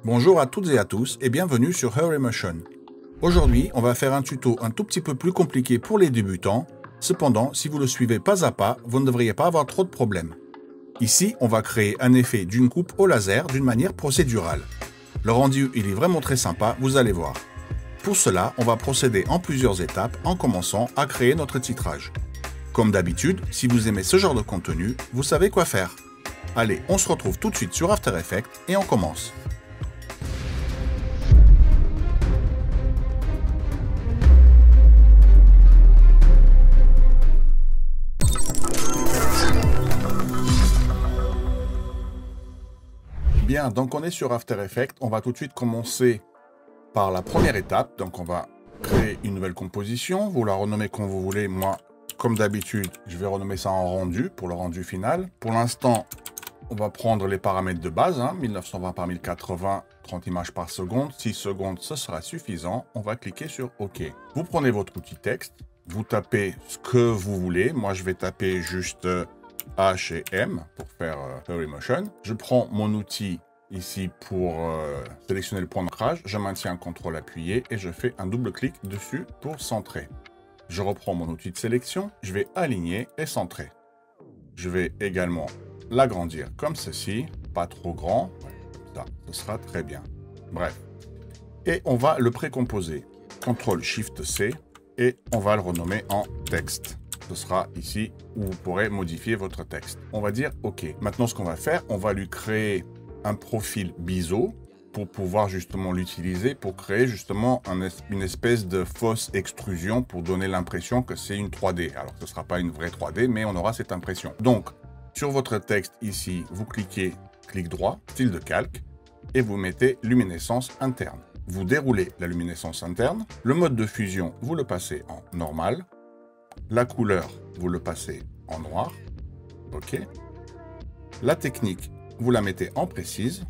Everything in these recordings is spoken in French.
Bonjour à toutes et à tous et bienvenue sur HurryMotion. Aujourd'hui, on va faire un tuto un tout petit peu plus compliqué pour les débutants. Cependant, si vous le suivez pas à pas, vous ne devriez pas avoir trop de problèmes. Ici, on va créer un effet d'une coupe au laser d'une manière procédurale. Le rendu, il est vraiment très sympa, vous allez voir. Pour cela, on va procéder en plusieurs étapes en commençant à créer notre titrage. Comme d'habitude, si vous aimez ce genre de contenu, vous savez quoi faire. Allez, on se retrouve tout de suite sur After Effects et on commence. Bien, donc on est sur After Effects. On va tout de suite commencer par la première étape. Donc on va créer une nouvelle composition. Vous la renommez comme vous voulez. Moi, comme d'habitude, je vais renommer ça en rendu pour le rendu final. Pour l'instant, on va prendre les paramètres de base, 1920 par 1080, 30 images par seconde. 6 secondes, ce sera suffisant. On va cliquer sur OK. Vous prenez votre outil texte. Vous tapez ce que vous voulez. Moi, je vais taper juste H et M pour faire HurryMotion. Je prends mon outil ici pour sélectionner le point d'ancrage. Je maintiens un CTRL appuyé et je fais un double clic dessus pour centrer. Je reprends mon outil de sélection. Je vais aligner et centrer. Je vais également l'agrandir comme ceci. Pas trop grand. Comme ça, ce sera très bien. Bref. Et on va le précomposer. CTRL-SHIFT-C et on va le renommer en texte. Ce sera ici où vous pourrez modifier votre texte. On va dire OK. Maintenant, ce qu'on va faire, on va lui créer un profil BISO pour pouvoir justement l'utiliser pour créer justement une espèce de fausse extrusion pour donner l'impression que c'est une 3D. Alors, ce ne sera pas une vraie 3D, mais on aura cette impression. Donc, sur votre texte ici, vous cliquez clic droit, style de calque, et vous mettez luminescence interne. Vous déroulez la luminescence interne. Le mode de fusion, vous le passez en normal. La couleur, vous le passez en noir. OK. La technique, vous la mettez en précise.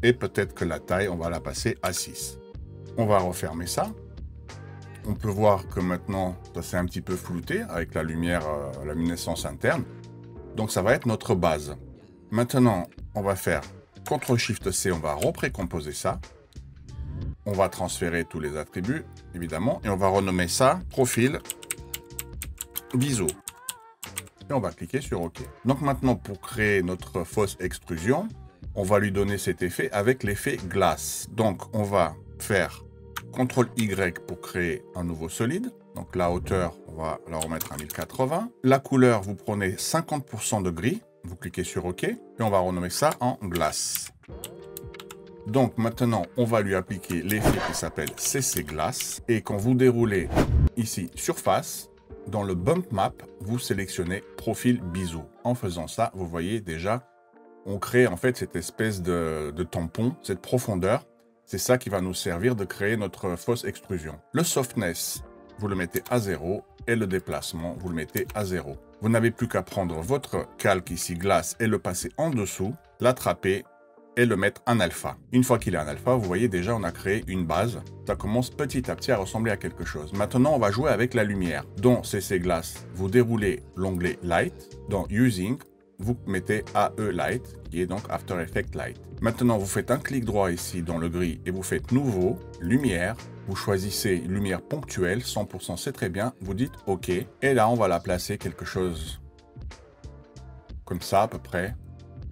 Et peut-être que la taille, on va la passer à 6. On va refermer ça. On peut voir que maintenant, ça s'est un petit peu flouté avec la lumière, la luminescence interne. Donc, ça va être notre base. Maintenant, on va faire CTRL-SHIFT-C, on va reprécomposer ça. On va transférer tous les attributs, évidemment. Et on va renommer ça profil BISO. Et on va cliquer sur OK. Donc maintenant, pour créer notre fausse extrusion, on va lui donner cet effet avec l'effet glace. Donc on va faire CTRL-Y pour créer un nouveau solide. Donc la hauteur, on va la remettre à 1080. La couleur, vous prenez 50% de gris. Vous cliquez sur OK. Et on va renommer ça en glace. Donc maintenant, on va lui appliquer l'effet qui s'appelle CC Glace. Et quand vous déroulez ici surface, dans le bump map, vous sélectionnez profil BISO. En faisant ça, vous voyez déjà, on crée en fait cette espèce de tampon, cette profondeur. C'est ça qui va nous servir de créer notre fausse extrusion. Le softness, vous le mettez à 0 et le déplacement, vous le mettez à 0. Vous n'avez plus qu'à prendre votre calque ici, glace, et le passer en dessous, l'attraper et le mettre en alpha. Une fois qu'il est en alpha, vous voyez déjà, on a créé une base. Ça commence petit à petit à ressembler à quelque chose. Maintenant, on va jouer avec la lumière. Dans CC Glass, vous déroulez l'onglet Light. Dans Using, vous mettez AE Light, qui est donc After Effects Light. Maintenant, vous faites un clic droit ici dans le gris et vous faites Nouveau, Lumière. Vous choisissez lumière ponctuelle, 100%, c'est très bien. Vous dites OK. Et là, on va la placer quelque chose comme ça à peu près.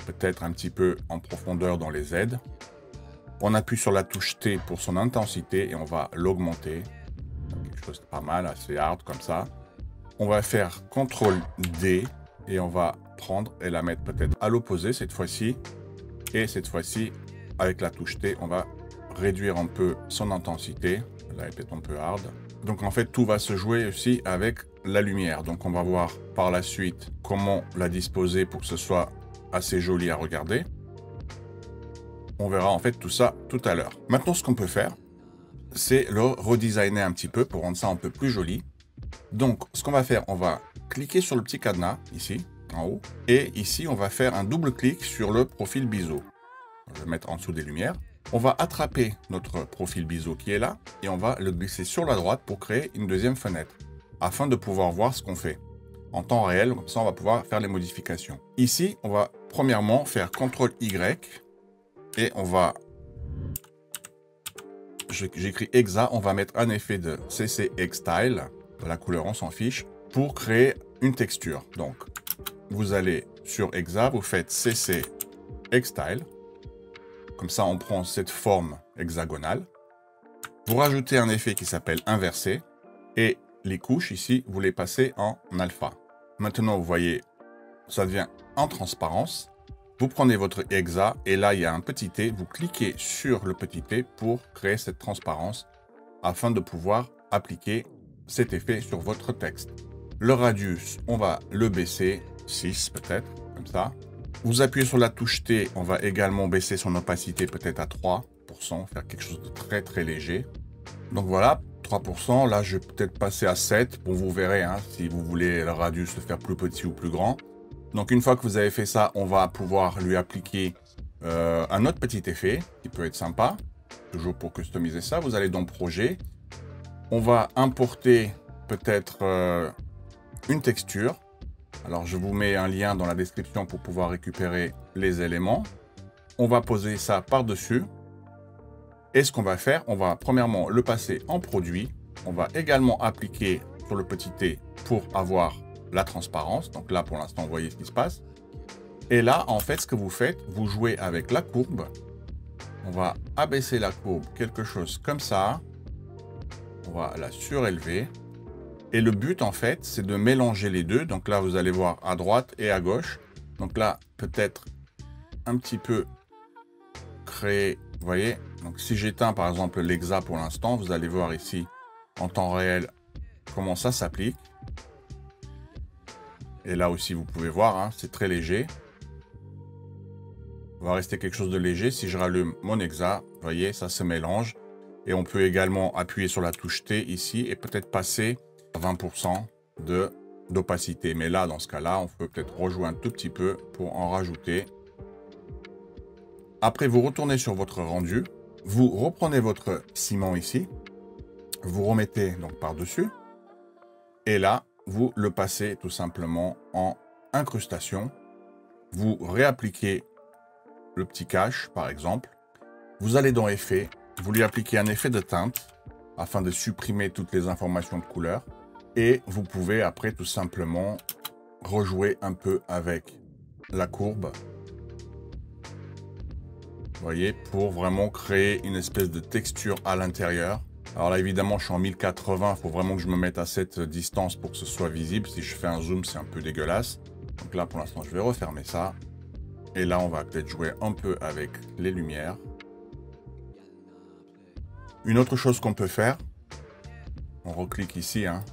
Peut-être un petit peu en profondeur dans les Z. On appuie sur la touche T pour son intensité et on va l'augmenter. Quelque chose de pas mal, assez hard comme ça. On va faire CTRL-D et on va prendre et la mettre peut-être à l'opposé cette fois-ci. Et cette fois-ci, avec la touche T, on va réduire un peu son intensité. Là, elle est peut-être un peu hard. Donc en fait, tout va se jouer aussi avec la lumière. Donc on va voir par la suite comment la disposer pour que ce soit assez joli à regarder. On verra en fait tout ça tout à l'heure. Maintenant, ce qu'on peut faire, c'est le redesigner un petit peu pour rendre ça un peu plus joli. Donc, ce qu'on va faire, on va cliquer sur le petit cadenas, ici, en haut. Et ici, on va faire un double clic sur le profil BISO. Je vais le mettre en dessous des lumières. On va attraper notre profil BISO qui est là. Et on va le glisser sur la droite pour créer une deuxième fenêtre. Afin de pouvoir voir ce qu'on fait en temps réel, comme ça on va pouvoir faire les modifications. Ici, on va premièrement faire CTRL-Y et on va j'écris Exa, on va mettre un effet de CC Xstyle, de la couleur on s'en fiche, pour créer une texture. Donc, vous allez sur Exa, vous faites CC Xstyle. Comme ça, on prend cette forme hexagonale. Vous rajoutez un effet qui s'appelle inversé. Et les couches ici, vous les passez en alpha. Maintenant, vous voyez, ça devient en transparence. Vous prenez votre Exa et là, il y a un petit T. Vous cliquez sur le petit T pour créer cette transparence afin de pouvoir appliquer cet effet sur votre texte. Le radius, on va le baisser, 6 peut-être, comme ça. Vous appuyez sur la touche T, on va également baisser son opacité peut-être à 3%, faire quelque chose de très très léger. Donc voilà, 3%, là je vais peut-être passer à 7, bon vous verrez hein, si vous voulez le radius le faire plus petit ou plus grand. Donc une fois que vous avez fait ça, on va pouvoir lui appliquer un autre petit effet qui peut être sympa. Toujours pour customiser ça, vous allez dans Projet. On va importer peut-être une texture. Alors je vous mets un lien dans la description pour pouvoir récupérer les éléments. On va poser ça par-dessus. Et ce qu'on va faire, on va premièrement le passer en produit. On va également appliquer sur le petit T pour avoir la transparence. Donc là, pour l'instant, vous voyez ce qui se passe. Et là, en fait, ce que vous faites, vous jouez avec la courbe. On va abaisser la courbe, quelque chose comme ça. On va la surélever. Et le but, en fait, c'est de mélanger les deux. Donc là, vous allez voir à droite et à gauche. Donc là, peut-être un petit peu créer, vous voyez. Donc si j'éteins, par exemple, l'Exa pour l'instant, vous allez voir ici, en temps réel, comment ça s'applique. Et là aussi, vous pouvez voir, hein, c'est très léger. On va rester quelque chose de léger. Si je rallume mon Exa, vous voyez, ça se mélange. Et on peut également appuyer sur la touche T ici et peut-être passer à 20% d'opacité. Mais là, dans ce cas-là, on peut peut-être rejouer un tout petit peu pour en rajouter. Après, vous retournez sur votre rendu. Vous reprenez votre ciment ici. Vous remettez donc par-dessus. Et là, vous le passez tout simplement en incrustation. Vous réappliquez le petit cache, par exemple. Vous allez dans Effet. Vous lui appliquez un effet de teinte afin de supprimer toutes les informations de couleur. Et vous pouvez après tout simplement rejouer un peu avec la courbe. Vous voyez, pour vraiment créer une espèce de texture à l'intérieur. Alors là, évidemment, je suis en 1080. Il faut vraiment que je me mette à cette distance pour que ce soit visible. Si je fais un zoom, c'est un peu dégueulasse. Donc là, pour l'instant, je vais refermer ça. Et là, on va peut-être jouer un peu avec les lumières. Une autre chose qu'on peut faire, on reclique ici, hein,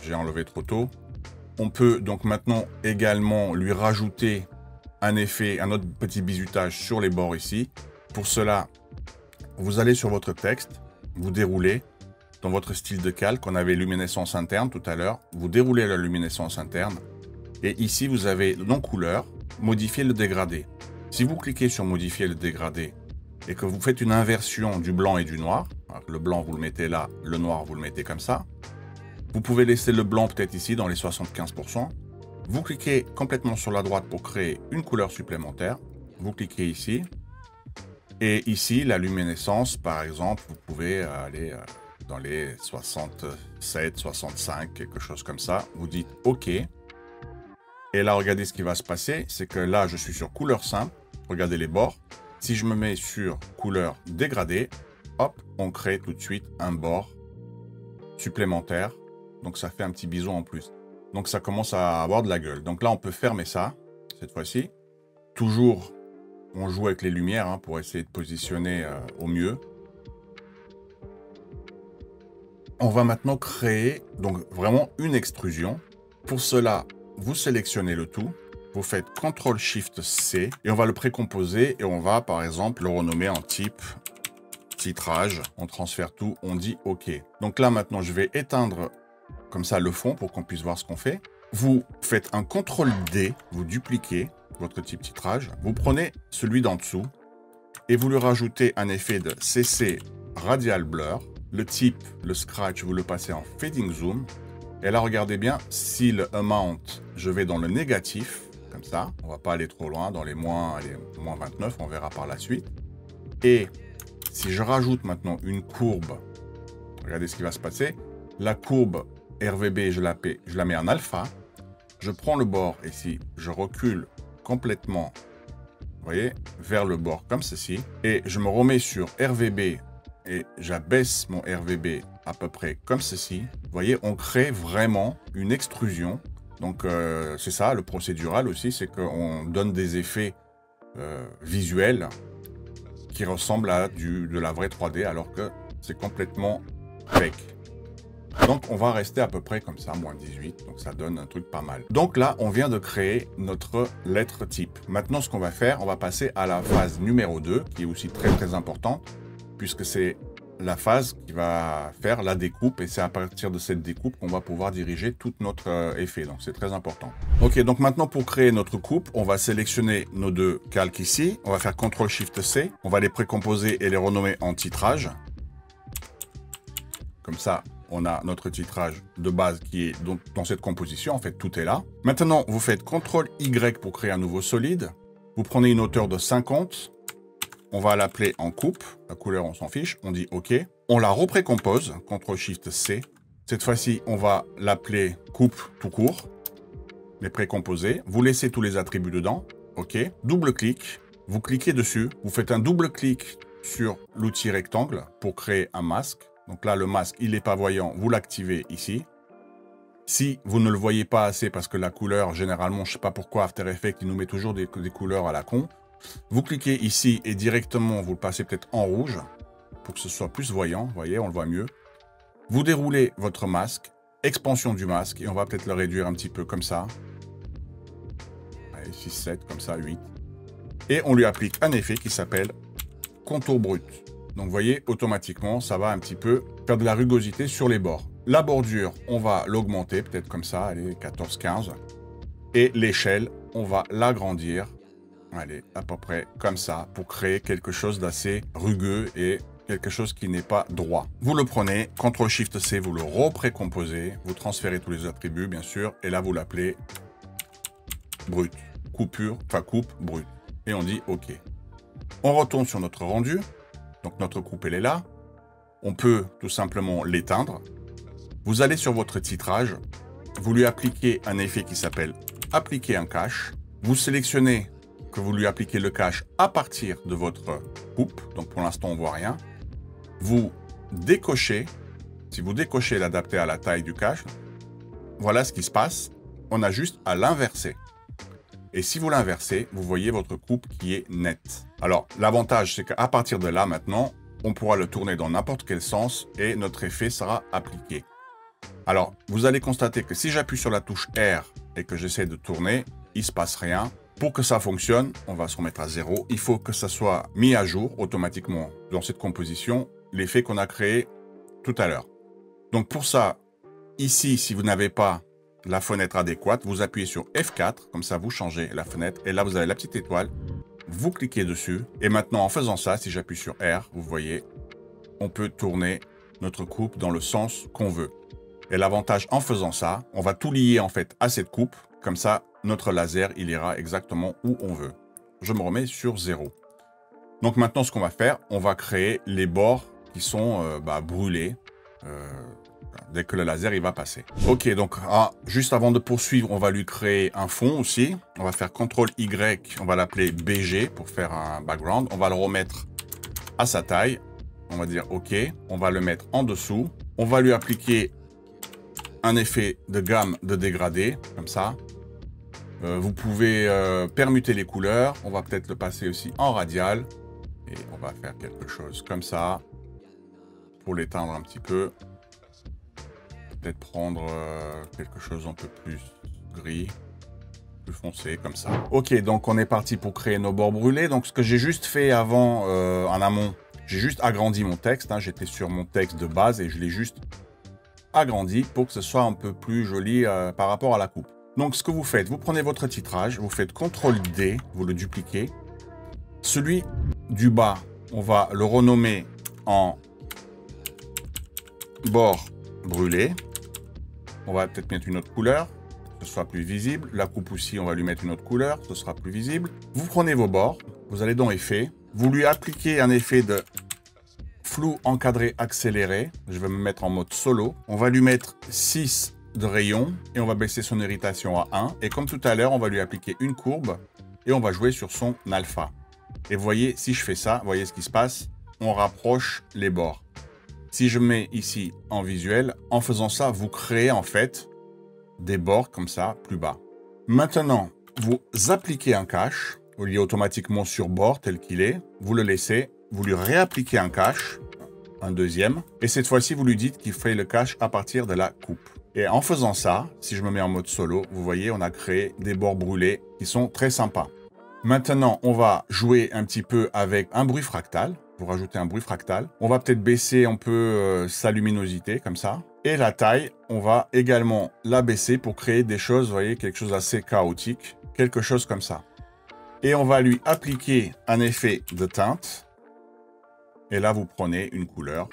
j'ai enlevé trop tôt. On peut donc maintenant également lui rajouter un effet, un autre petit bizutage sur les bords ici. Pour cela, vous allez sur votre texte, vous déroulez dans votre style de calque. On avait luminescence interne tout à l'heure. Vous déroulez la luminescence interne. Et ici, vous avez dans couleur, modifier le dégradé. Si vous cliquez sur modifier le dégradé et que vous faites une inversion du blanc et du noir, le blanc vous le mettez là, le noir vous le mettez comme ça. Vous pouvez laisser le blanc peut-être ici dans les 75%. Vous cliquez complètement sur la droite pour créer une couleur supplémentaire. Vous cliquez ici. Et ici, la luminescence, par exemple, vous pouvez aller dans les 67, 65, quelque chose comme ça. Vous dites OK. Et là, regardez ce qui va se passer. C'est que là, je suis sur couleur simple. Regardez les bords. Si je me mets sur couleur dégradée, hop, on crée tout de suite un bord supplémentaire. Donc, ça fait un petit bison en plus. Donc, ça commence à avoir de la gueule. Donc là, on peut fermer ça, cette fois-ci. Toujours, on joue avec les lumières hein, pour essayer de positionner au mieux. On va maintenant créer donc vraiment une extrusion. Pour cela, vous sélectionnez le tout. Vous faites CTRL-SHIFT-C et on va le précomposer et on va, par exemple, le renommer en type titrage. On transfère tout, on dit OK. Donc là, maintenant, je vais éteindre comme ça le fond pour qu'on puisse voir ce qu'on fait. Vous faites un CTRL-D, vous dupliquez votre type titrage. Vous prenez celui d'en dessous et vous lui rajoutez un effet de CC Radial Blur. Le type, le scratch, vous le passez en Fading Zoom. Et là, regardez bien, si le amount, je vais dans le négatif, comme ça. On va pas aller trop loin, dans les moins 29, on verra par la suite. Et Si je rajoute maintenant une courbe, regardez ce qui va se passer. La courbe RVB, je la mets en alpha. Je prends le bord ici, je recule complètement, vous voyez, vers le bord comme ceci. Et je me remets sur RVB et j'abaisse mon RVB à peu près comme ceci. Vous voyez, on crée vraiment une extrusion. Donc, c'est ça, le procédural aussi, c'est qu'on donne des effets visuels qui ressemblent à de la vraie 3D, alors que c'est complètement fake. Donc, on va rester à peu près comme ça, moins 18. Donc, ça donne un truc pas mal. Donc là, on vient de créer notre lettre type. Maintenant, ce qu'on va faire, on va passer à la phase numéro 2, qui est aussi très, très importante, puisque c'est la phase qui va faire la découpe. Et c'est à partir de cette découpe qu'on va pouvoir diriger tout notre effet. Donc, c'est très important. OK, donc maintenant, pour créer notre coupe, on va sélectionner nos deux calques ici. On va faire CTRL-SHIFT-C. On va les précomposer et les renommer en titrage. Comme ça, on a notre titrage de base qui est donc dans cette composition. En fait, tout est là. Maintenant, vous faites CTRL-Y pour créer un nouveau solide. Vous prenez une hauteur de 50. On va l'appeler en coupe. La couleur, on s'en fiche. On dit OK. On la reprécompose. CTRL-SHIFT-C. Cette fois-ci, on va l'appeler coupe tout court. Les précomposer. Vous laissez tous les attributs dedans. OK. Double-clic. Vous cliquez dessus. Vous faites un double-clic sur l'outil rectangle pour créer un masque. Donc là, le masque, il n'est pas voyant, vous l'activez ici. Si vous ne le voyez pas assez parce que la couleur, généralement, je ne sais pas pourquoi After Effects, il nous met toujours des couleurs à la con. Vous cliquez ici et directement, vous le passez peut-être en rouge pour que ce soit plus voyant. Vous voyez, on le voit mieux. Vous déroulez votre masque, expansion du masque, et on va peut-être le réduire un petit peu comme ça. Allez, 6, 7, comme ça, 8. Et on lui applique un effet qui s'appelle contour brut. Donc, vous voyez, automatiquement, ça va un petit peu faire de la rugosité sur les bords. La bordure, on va l'augmenter, peut-être comme ça, allez, 14, 15. Et l'échelle, on va l'agrandir, allez, à peu près comme ça, pour créer quelque chose d'assez rugueux et quelque chose qui n'est pas droit. Vous le prenez, CTRL-SHIFT-C, vous le reprécomposez, vous transférez tous les attributs, bien sûr, et là, vous l'appelez brut. Coupure, enfin coupe, brut. Et on dit OK. On retourne sur notre rendu. Donc, notre coupe, elle est là. On peut tout simplement l'éteindre. Vous allez sur votre titrage. Vous lui appliquez un effet qui s'appelle « Appliquer un cache ». Vous sélectionnez que vous lui appliquez le cache à partir de votre coupe. Donc, pour l'instant, on ne voit rien. Vous décochez. Si vous décochez l'adapter à la taille du cache, voilà ce qui se passe. On a juste à l'inverser. Et si vous l'inversez, vous voyez votre coupe qui est nette. Alors, l'avantage, c'est qu'à partir de là, maintenant, on pourra le tourner dans n'importe quel sens et notre effet sera appliqué. Alors, vous allez constater que si j'appuie sur la touche R et que j'essaie de tourner, il ne se passe rien. Pour que ça fonctionne, on va se remettre à 0. Il faut que ça soit mis à jour automatiquement dans cette composition, l'effet qu'on a créé tout à l'heure. Donc pour ça, ici, si vous n'avez pas la fenêtre adéquate, vous appuyez sur F4, comme ça vous changez la fenêtre, et là vous avez la petite étoile, vous cliquez dessus, et maintenant en faisant ça, si j'appuie sur R, vous voyez, on peut tourner notre coupe dans le sens qu'on veut. Et l'avantage en faisant ça, on va tout lier en fait à cette coupe, comme ça notre laser il ira exactement où on veut. Je me remets sur 0. Donc maintenant ce qu'on va faire, on va créer les bords qui sont brûlés, dès que le laser il va passer. Ok, donc juste avant de poursuivre, on va lui créer un fond aussi. On va faire CTRL-Y, on va l'appeler BG pour faire un background. On va le remettre à sa taille. On va dire OK. On va le mettre en dessous. On va lui appliquer un effet de gamme de dégradé, comme ça. Vous pouvez permuter les couleurs. On va peut-être le passer aussi en radial. Et on va faire quelque chose comme ça pour l'éteindre un petit peu. Peut-être prendre quelque chose un peu plus gris, plus foncé, comme ça. Ok, donc on est parti pour créer nos bords brûlés. Donc ce que j'ai juste fait avant, en amont, j'ai juste agrandi mon texte. Hein. J'étais sur mon texte de base et je l'ai juste agrandi pour que ce soit un peu plus joli par rapport à la coupe. Donc ce que vous faites, vous prenez votre titrage, vous faites CTRL-D, vous le dupliquez. Celui du bas, on va le renommer en bord brûlé. On va peut-être mettre une autre couleur, que ce soit plus visible. La coupe aussi, on va lui mettre une autre couleur, ce sera plus visible. Vous prenez vos bords, vous allez dans Effet, vous lui appliquez un effet de flou encadré accéléré. Je vais me mettre en mode solo. On va lui mettre 6 de rayon et on va baisser son irritation à 1. Et comme tout à l'heure, on va lui appliquer une courbe et on va jouer sur son alpha. Et vous voyez, si je fais ça, vous voyez ce qui se passe? On rapproche les bords. Si je mets ici en visuel, en faisant ça, vous créez en fait des bords comme ça, plus bas. Maintenant, vous appliquez un cache. Vous liez automatiquement sur bord tel qu'il est. Vous le laissez. Vous lui réappliquez un cache, un deuxième. Et cette fois-ci, vous lui dites qu'il fait le cache à partir de la coupe. Et en faisant ça, si je me mets en mode solo, vous voyez, on a créé des bords brûlés qui sont très sympas. Maintenant, on va jouer un petit peu avec un bruit fractal. Vous rajoutez un bruit fractal. On va peut-être baisser un peu sa luminosité, comme ça. Et la taille, on va également la baisser pour créer des choses, vous voyez, quelque chose d'assez chaotique. Quelque chose comme ça. Et on va lui appliquer un effet de teinte. Et là, vous prenez une couleur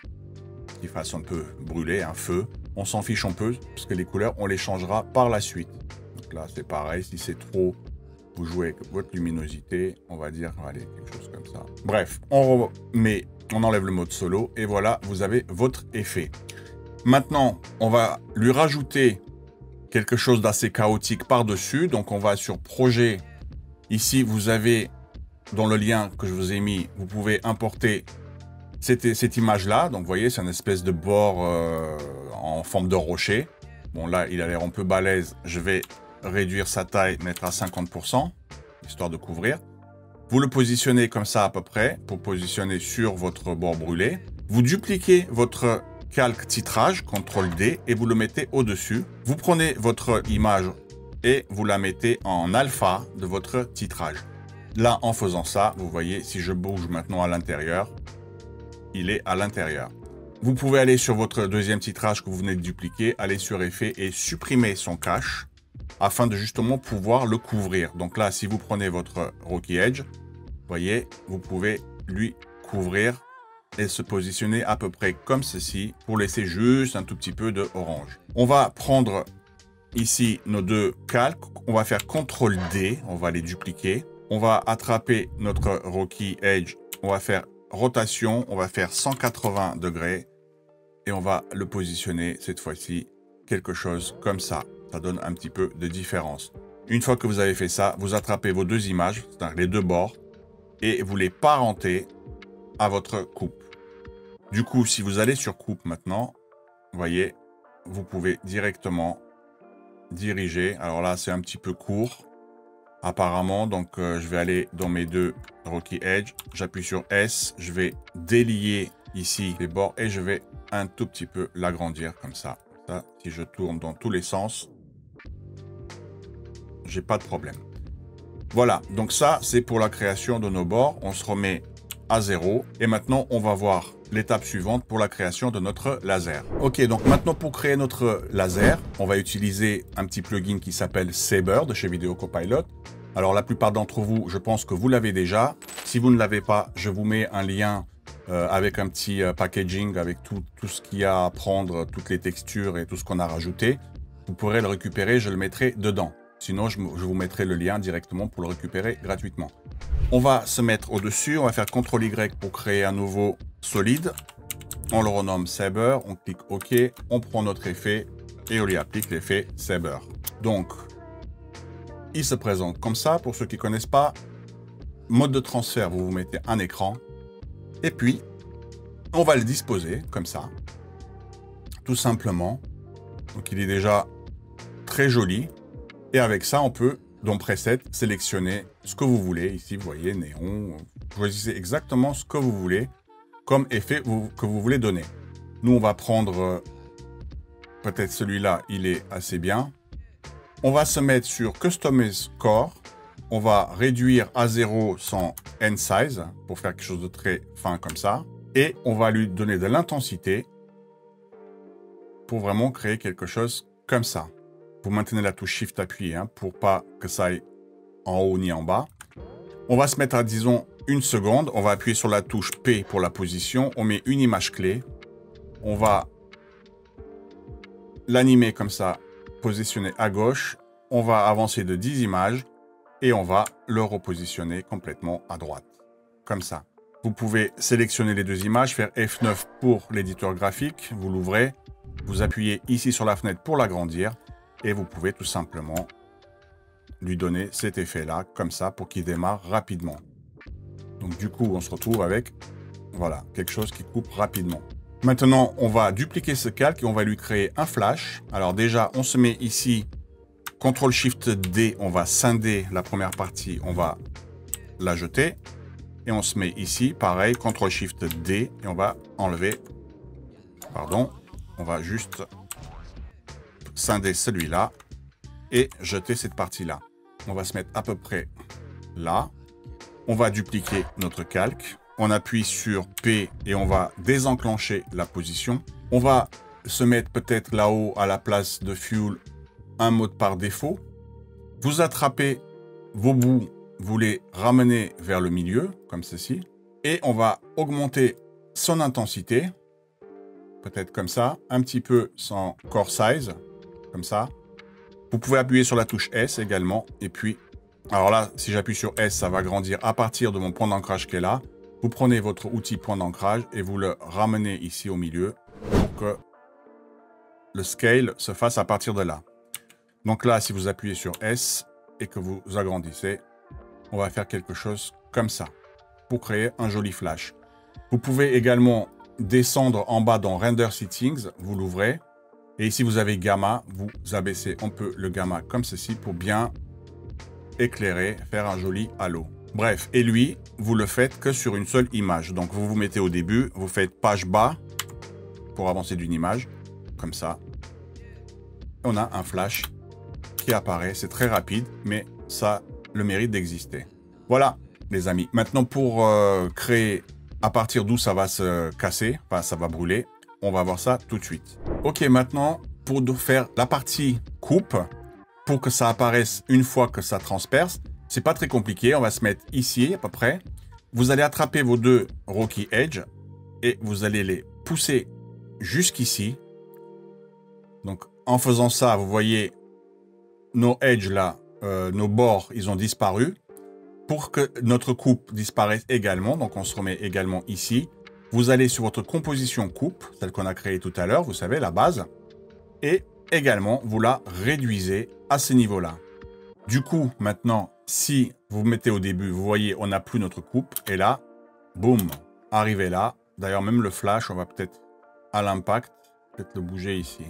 qui fasse un peu brûler, un feu. On s'en fiche un peu, parce que les couleurs, on les changera par la suite. Donc là, c'est pareil. Si c'est trop, vous jouez avec votre luminosité. On va dire, allez, quelque chose comme ça. Bref, on enlève le mode solo. Et voilà, vous avez votre effet. Maintenant, on va lui rajouter quelque chose d'assez chaotique par-dessus. Donc, on va sur projet. Ici, vous avez, dans le lien que je vous ai mis, vous pouvez importer cette image-là. Donc, vous voyez, c'est une espèce de bord en forme de rocher. Bon, là, il a l'air un peu balèze. Je vais réduire sa taille, mettre à 50%, histoire de couvrir. Vous le positionnez comme ça à peu près, pour positionner sur votre bord brûlé. Vous dupliquez votre calque titrage, CTRL-D, et vous le mettez au-dessus. Vous prenez votre image et vous la mettez en alpha de votre titrage. Là, en faisant ça, vous voyez, si je bouge maintenant à l'intérieur, il est à l'intérieur. Vous pouvez aller sur votre deuxième titrage que vous venez de dupliquer, aller sur effet et supprimer son cache afin de justement pouvoir le couvrir. Donc là, si vous prenez votre Rocky Edge, vous voyez, vous pouvez lui couvrir et se positionner à peu près comme ceci pour laisser juste un tout petit peu de orange. On va prendre ici nos deux calques, on va faire CTRL-D, on va les dupliquer. On va attraper notre Rocky Edge, on va faire rotation, on va faire 180 degrés et on va le positionner cette fois-ci quelque chose comme ça. Ça donne un petit peu de différence. Une fois que vous avez fait ça, vous attrapez vos deux images, c'est-à-dire les deux bords, et vous les parentez à votre coupe. Du coup, si vous allez sur coupe maintenant, vous voyez, vous pouvez directement diriger. Alors là, c'est un petit peu court, apparemment. Donc, je vais aller dans mes deux Rocky Edge. J'appuie sur S. Je vais délier ici les bords et je vais un tout petit peu l'agrandir comme ça. Ça, si je tourne dans tous les sens, j'ai pas de problème. Voilà, donc ça, c'est pour la création de nos bords. On se remet à 0. Et maintenant, on va voir l'étape suivante pour la création de notre laser. Ok, donc maintenant, pour créer notre laser, on va utiliser un petit plugin qui s'appelle Saber de chez Video Copilot. Alors, la plupart d'entre vous, je pense que vous l'avez déjà. Si vous ne l'avez pas, je vous mets un lien avec un petit packaging, avec tout ce qu'il y a à prendre, toutes les textures et tout ce qu'on a rajouté. Vous pourrez le récupérer, je le mettrai dedans. Sinon, je vous mettrai le lien directement pour le récupérer gratuitement. On va se mettre au-dessus, on va faire CTRL-Y pour créer un nouveau solide. On le renomme Saber, on clique OK, on prend notre effet et on lui applique l'effet Saber. Donc, il se présente comme ça. Pour ceux qui ne connaissent pas, mode de transfert, vous mettez un écran. Et puis, on va le disposer comme ça, tout simplement. Donc, il est déjà très joli. Et avec ça, on peut, dans Preset, sélectionner ce que vous voulez. Ici, vous voyez, néon. Choisissez exactement ce que vous voulez comme effet que vous voulez donner. Nous, on va prendre peut-être celui-là, il est assez bien. On va se mettre sur Customize Core. On va réduire à 0 son end size pour faire quelque chose de très fin comme ça. Et on va lui donner de l'intensité pour vraiment créer quelque chose comme ça. Vous maintenez la touche Shift appuyée pour pas que ça aille en haut ni en bas. On va se mettre à, disons, 1 seconde. On va appuyer sur la touche P pour la position. On met une image clé. On va l'animer comme ça, positionner à gauche. On va avancer de 10 images et on va le repositionner complètement à droite. Comme ça. Vous pouvez sélectionner les deux images, faire F9 pour l'éditeur graphique, vous l'ouvrez, vous appuyez ici sur la fenêtre pour l'agrandir et vous pouvez tout simplement lui donner cet effet-là, comme ça, pour qu'il démarre rapidement. Donc du coup, on se retrouve avec, voilà, quelque chose qui coupe rapidement. Maintenant, on va dupliquer ce calque et on va lui créer un flash. Alors déjà, on se met ici, CTRL-SHIFT-D, on va scinder la première partie, on va la jeter. Et on se met ici, pareil, CTRL-SHIFT-D, et on va enlever, pardon, on va juste scinder celui-là et jeter cette partie-là. On va se mettre à peu près là. On va dupliquer notre calque. On appuie sur P et on va désenclencher la position. On va se mettre peut-être là-haut à la place de Fuel un mode par défaut. Vous attrapez vos bouts, vous les ramenez vers le milieu, comme ceci. Et on va augmenter son intensité, peut-être comme ça, un petit peu son core size, comme ça. Vous pouvez appuyer sur la touche S également. Et puis, alors là, si j'appuie sur S, ça va grandir à partir de mon point d'ancrage qui est là. Vous prenez votre outil point d'ancrage et vous le ramenez ici au milieu pour que le scale se fasse à partir de là. Donc là, si vous appuyez sur S et que vous agrandissez, on va faire quelque chose comme ça pour créer un joli flash. Vous pouvez également descendre en bas dans Render Settings, vous l'ouvrez. Et ici, vous avez Gamma, vous abaissez un peu le Gamma comme ceci pour bien éclairer, faire un joli halo. Bref, et lui, vous le faites que sur une seule image. Donc, vous vous mettez au début, vous faites page bas pour avancer d'une image, comme ça. On a un flash qui apparaît, c'est très rapide, mais ça a le mérite d'exister. Voilà, les amis. Maintenant, pour créer à partir d'où ça va se casser, enfin, ça va brûler, on va voir ça tout de suite. Ok, maintenant, pour faire la partie coupe, pour que ça apparaisse une fois que ça transperce, c'est pas très compliqué. On va se mettre ici, à peu près. Vous allez attraper vos deux Rocky Edge et vous allez les pousser jusqu'ici. Donc, en faisant ça, vous voyez nos edges là, nos bords, ils ont disparu. Pour que notre coupe disparaisse également, donc on se remet également ici. Vous allez sur votre composition coupe, celle qu'on a créée tout à l'heure, vous savez, la base. Et également, vous la réduisez à ce niveau-là. Du coup, maintenant, si vous mettez au début, vous voyez, on n'a plus notre coupe. Et là, boum, arrivé là. D'ailleurs, même le flash, on va peut-être à l'impact, peut-être le bouger ici.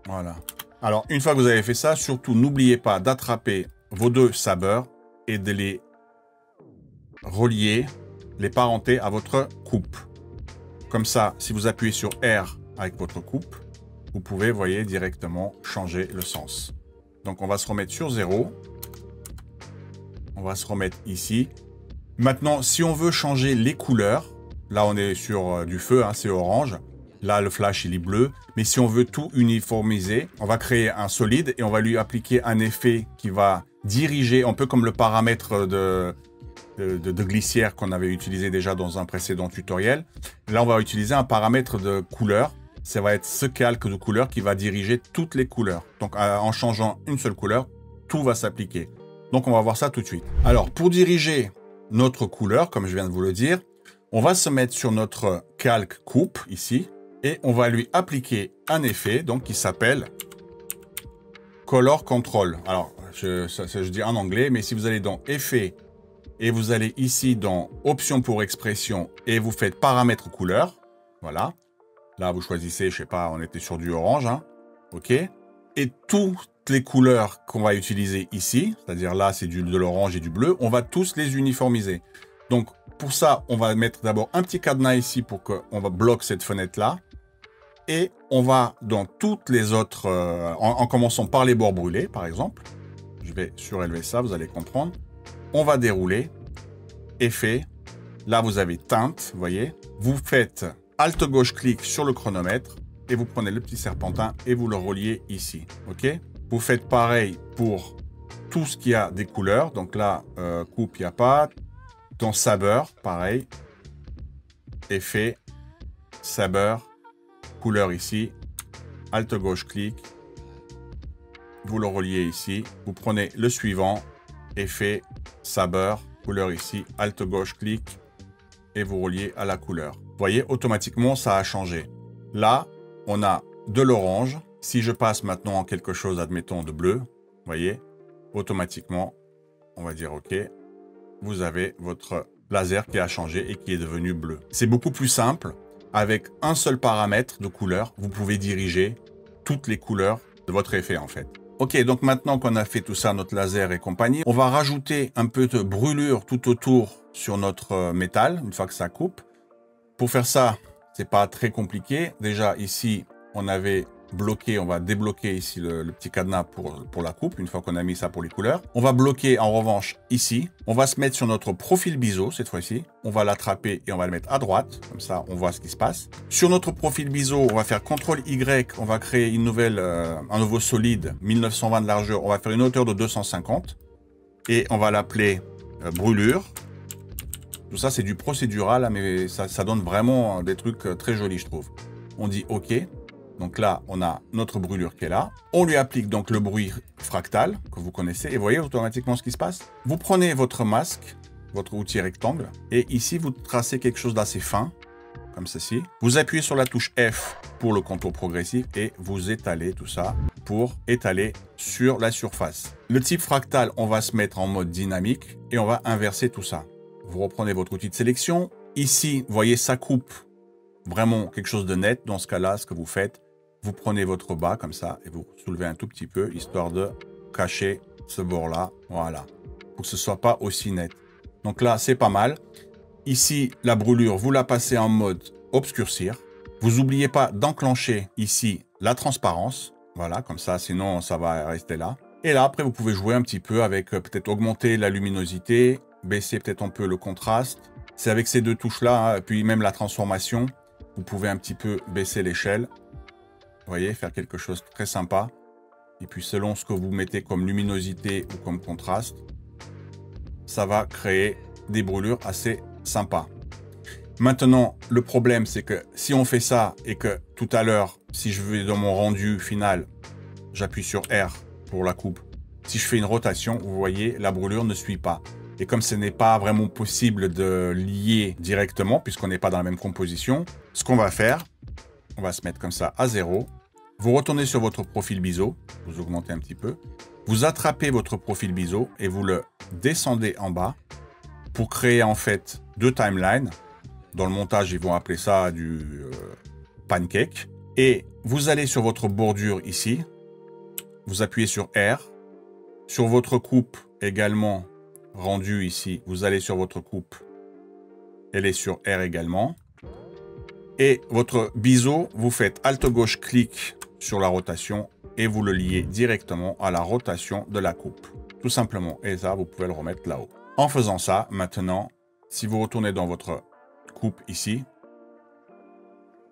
Voilà. Alors, une fois que vous avez fait ça, surtout, n'oubliez pas d'attraper vos deux sabers et de les relier, les parenter à votre coupe. Comme ça, si vous appuyez sur R avec votre coupe, vous pouvez, voyez, directement changer le sens. Donc, on va se remettre sur 0. On va se remettre ici. Maintenant, si on veut changer les couleurs, là, on est sur du feu, hein, c'est orange. Là, le flash, il est bleu. Mais si on veut tout uniformiser, on va créer un solide et on va lui appliquer un effet qui va diriger, un peu comme le paramètre de glissière qu'on avait utilisé déjà dans un précédent tutoriel. Là, on va utiliser un paramètre de couleur. Ça va être ce calque de couleur qui va diriger toutes les couleurs. Donc, en changeant une seule couleur, tout va s'appliquer. Donc, on va voir ça tout de suite. Alors, pour diriger notre couleur, comme je viens de vous le dire, on va se mettre sur notre calque coupe, ici, et on va lui appliquer un effet donc, qui s'appelle Color Control. Alors, je dis en anglais, mais si vous allez dans Effet, et vous allez ici dans Options pour expression, et vous faites Paramètres couleur, voilà. Là, vous choisissez, je sais pas, on était sur du orange, hein, ok. Et toutes les couleurs qu'on va utiliser ici, c'est-à-dire là, c'est de l'orange et du bleu, on va tous les uniformiser. Donc, pour ça, on va mettre d'abord un petit cadenas ici pour qu'on va bloquer cette fenêtre-là. Et on va dans toutes les autres, en commençant par les bords brûlés, par exemple. Je vais surélever ça, vous allez comprendre. On va dérouler. Effet. Là, vous avez teinte, vous voyez. Vous faites Alt-gauche-clic sur le chronomètre. Et vous prenez le petit serpentin et vous le reliez ici. OK? Vous faites pareil pour tout ce qui a des couleurs. Donc là, coupe, il n'y a pas. Dans Saber, pareil. Effet. Saber. Couleur ici. Alt-gauche-clic. Vous le reliez ici. Vous prenez le suivant. Effet. Saber. couleur ici, Alt gauche, clic, et vous reliez à la couleur. Vous voyez, automatiquement, ça a changé. Là, on a de l'orange. Si je passe maintenant en quelque chose, admettons, de bleu, vous voyez, automatiquement, on va dire OK, vous avez votre laser qui a changé et qui est devenu bleu. C'est beaucoup plus simple. Avec un seul paramètre de couleur, vous pouvez diriger toutes les couleurs de votre effet, en fait. Ok, donc maintenant qu'on a fait tout ça, notre laser et compagnie, on va rajouter un peu de brûlure tout autour sur notre métal, une fois que ça coupe. Pour faire ça, c'est pas très compliqué. Déjà, ici, on avait bloqué, on va débloquer ici le petit cadenas pour la coupe, une fois qu'on a mis ça pour les couleurs. On va bloquer, en revanche, ici. On va se mettre sur notre profil biseau, cette fois-ci. On va l'attraper et on va le mettre à droite. Comme ça, on voit ce qui se passe. Sur notre profil biseau, on va faire CTRL-Y. On va créer une nouvelle, un nouveau solide, 1920 de largeur. On va faire une hauteur de 250. Et on va l'appeler brûlure. Tout ça, c'est du procédural, mais ça donne vraiment des trucs très jolis, je trouve. On dit OK. Donc là, on a notre brûlure qui est là. On lui applique donc le bruit fractal que vous connaissez. Et vous voyez automatiquement ce qui se passe. Vous prenez votre masque, votre outil rectangle. Et ici, vous tracez quelque chose d'assez fin, comme ceci. Vous appuyez sur la touche F pour le contour progressif. Et vous étalez tout ça pour étaler sur la surface. Le type fractal, on va se mettre en mode dynamique. Et on va inverser tout ça. Vous reprenez votre outil de sélection. Ici, vous voyez, ça coupe vraiment quelque chose de net. Dans ce cas-là, ce que vous faites, vous prenez votre bas comme ça et vous soulevez un tout petit peu, histoire de cacher ce bord-là. Voilà. Pour que ce ne soit pas aussi net. Donc là, c'est pas mal. Ici, la brûlure, vous la passez en mode obscurcir. Vous n'oubliez pas d'enclencher ici la transparence. Voilà, comme ça, sinon ça va rester là. Et là, après, vous pouvez jouer un petit peu avec peut-être augmenter la luminosité, baisser peut-être un peu le contraste. C'est avec ces deux touches-là, hein, puis même la transformation, vous pouvez un petit peu baisser l'échelle. Vous voyez, faire quelque chose de très sympa. Et puis selon ce que vous mettez comme luminosité ou comme contraste, ça va créer des brûlures assez sympas. Maintenant, le problème, c'est que si on fait ça et que tout à l'heure, si je vais dans mon rendu final, j'appuie sur R pour la coupe. Si je fais une rotation, vous voyez, la brûlure ne suit pas. Et comme ce n'est pas vraiment possible de lier directement, puisqu'on n'est pas dans la même composition, ce qu'on va faire, on va se mettre comme ça à 0. Vous retournez sur votre profil biseau, vous augmentez un petit peu. Vous attrapez votre profil biseau et vous le descendez en bas pour créer en fait deux timelines. Dans le montage, ils vont appeler ça du pancake. Et vous allez sur votre bordure ici. Vous appuyez sur R. Sur votre coupe également rendue ici, vous allez sur votre coupe. Elle est sur R également. Et votre biseau, vous faites Alt gauche clic sur la rotation et vous le liez directement à la rotation de la coupe. Tout simplement. Et ça, vous pouvez le remettre là-haut. En faisant ça, maintenant, si vous retournez dans votre coupe ici,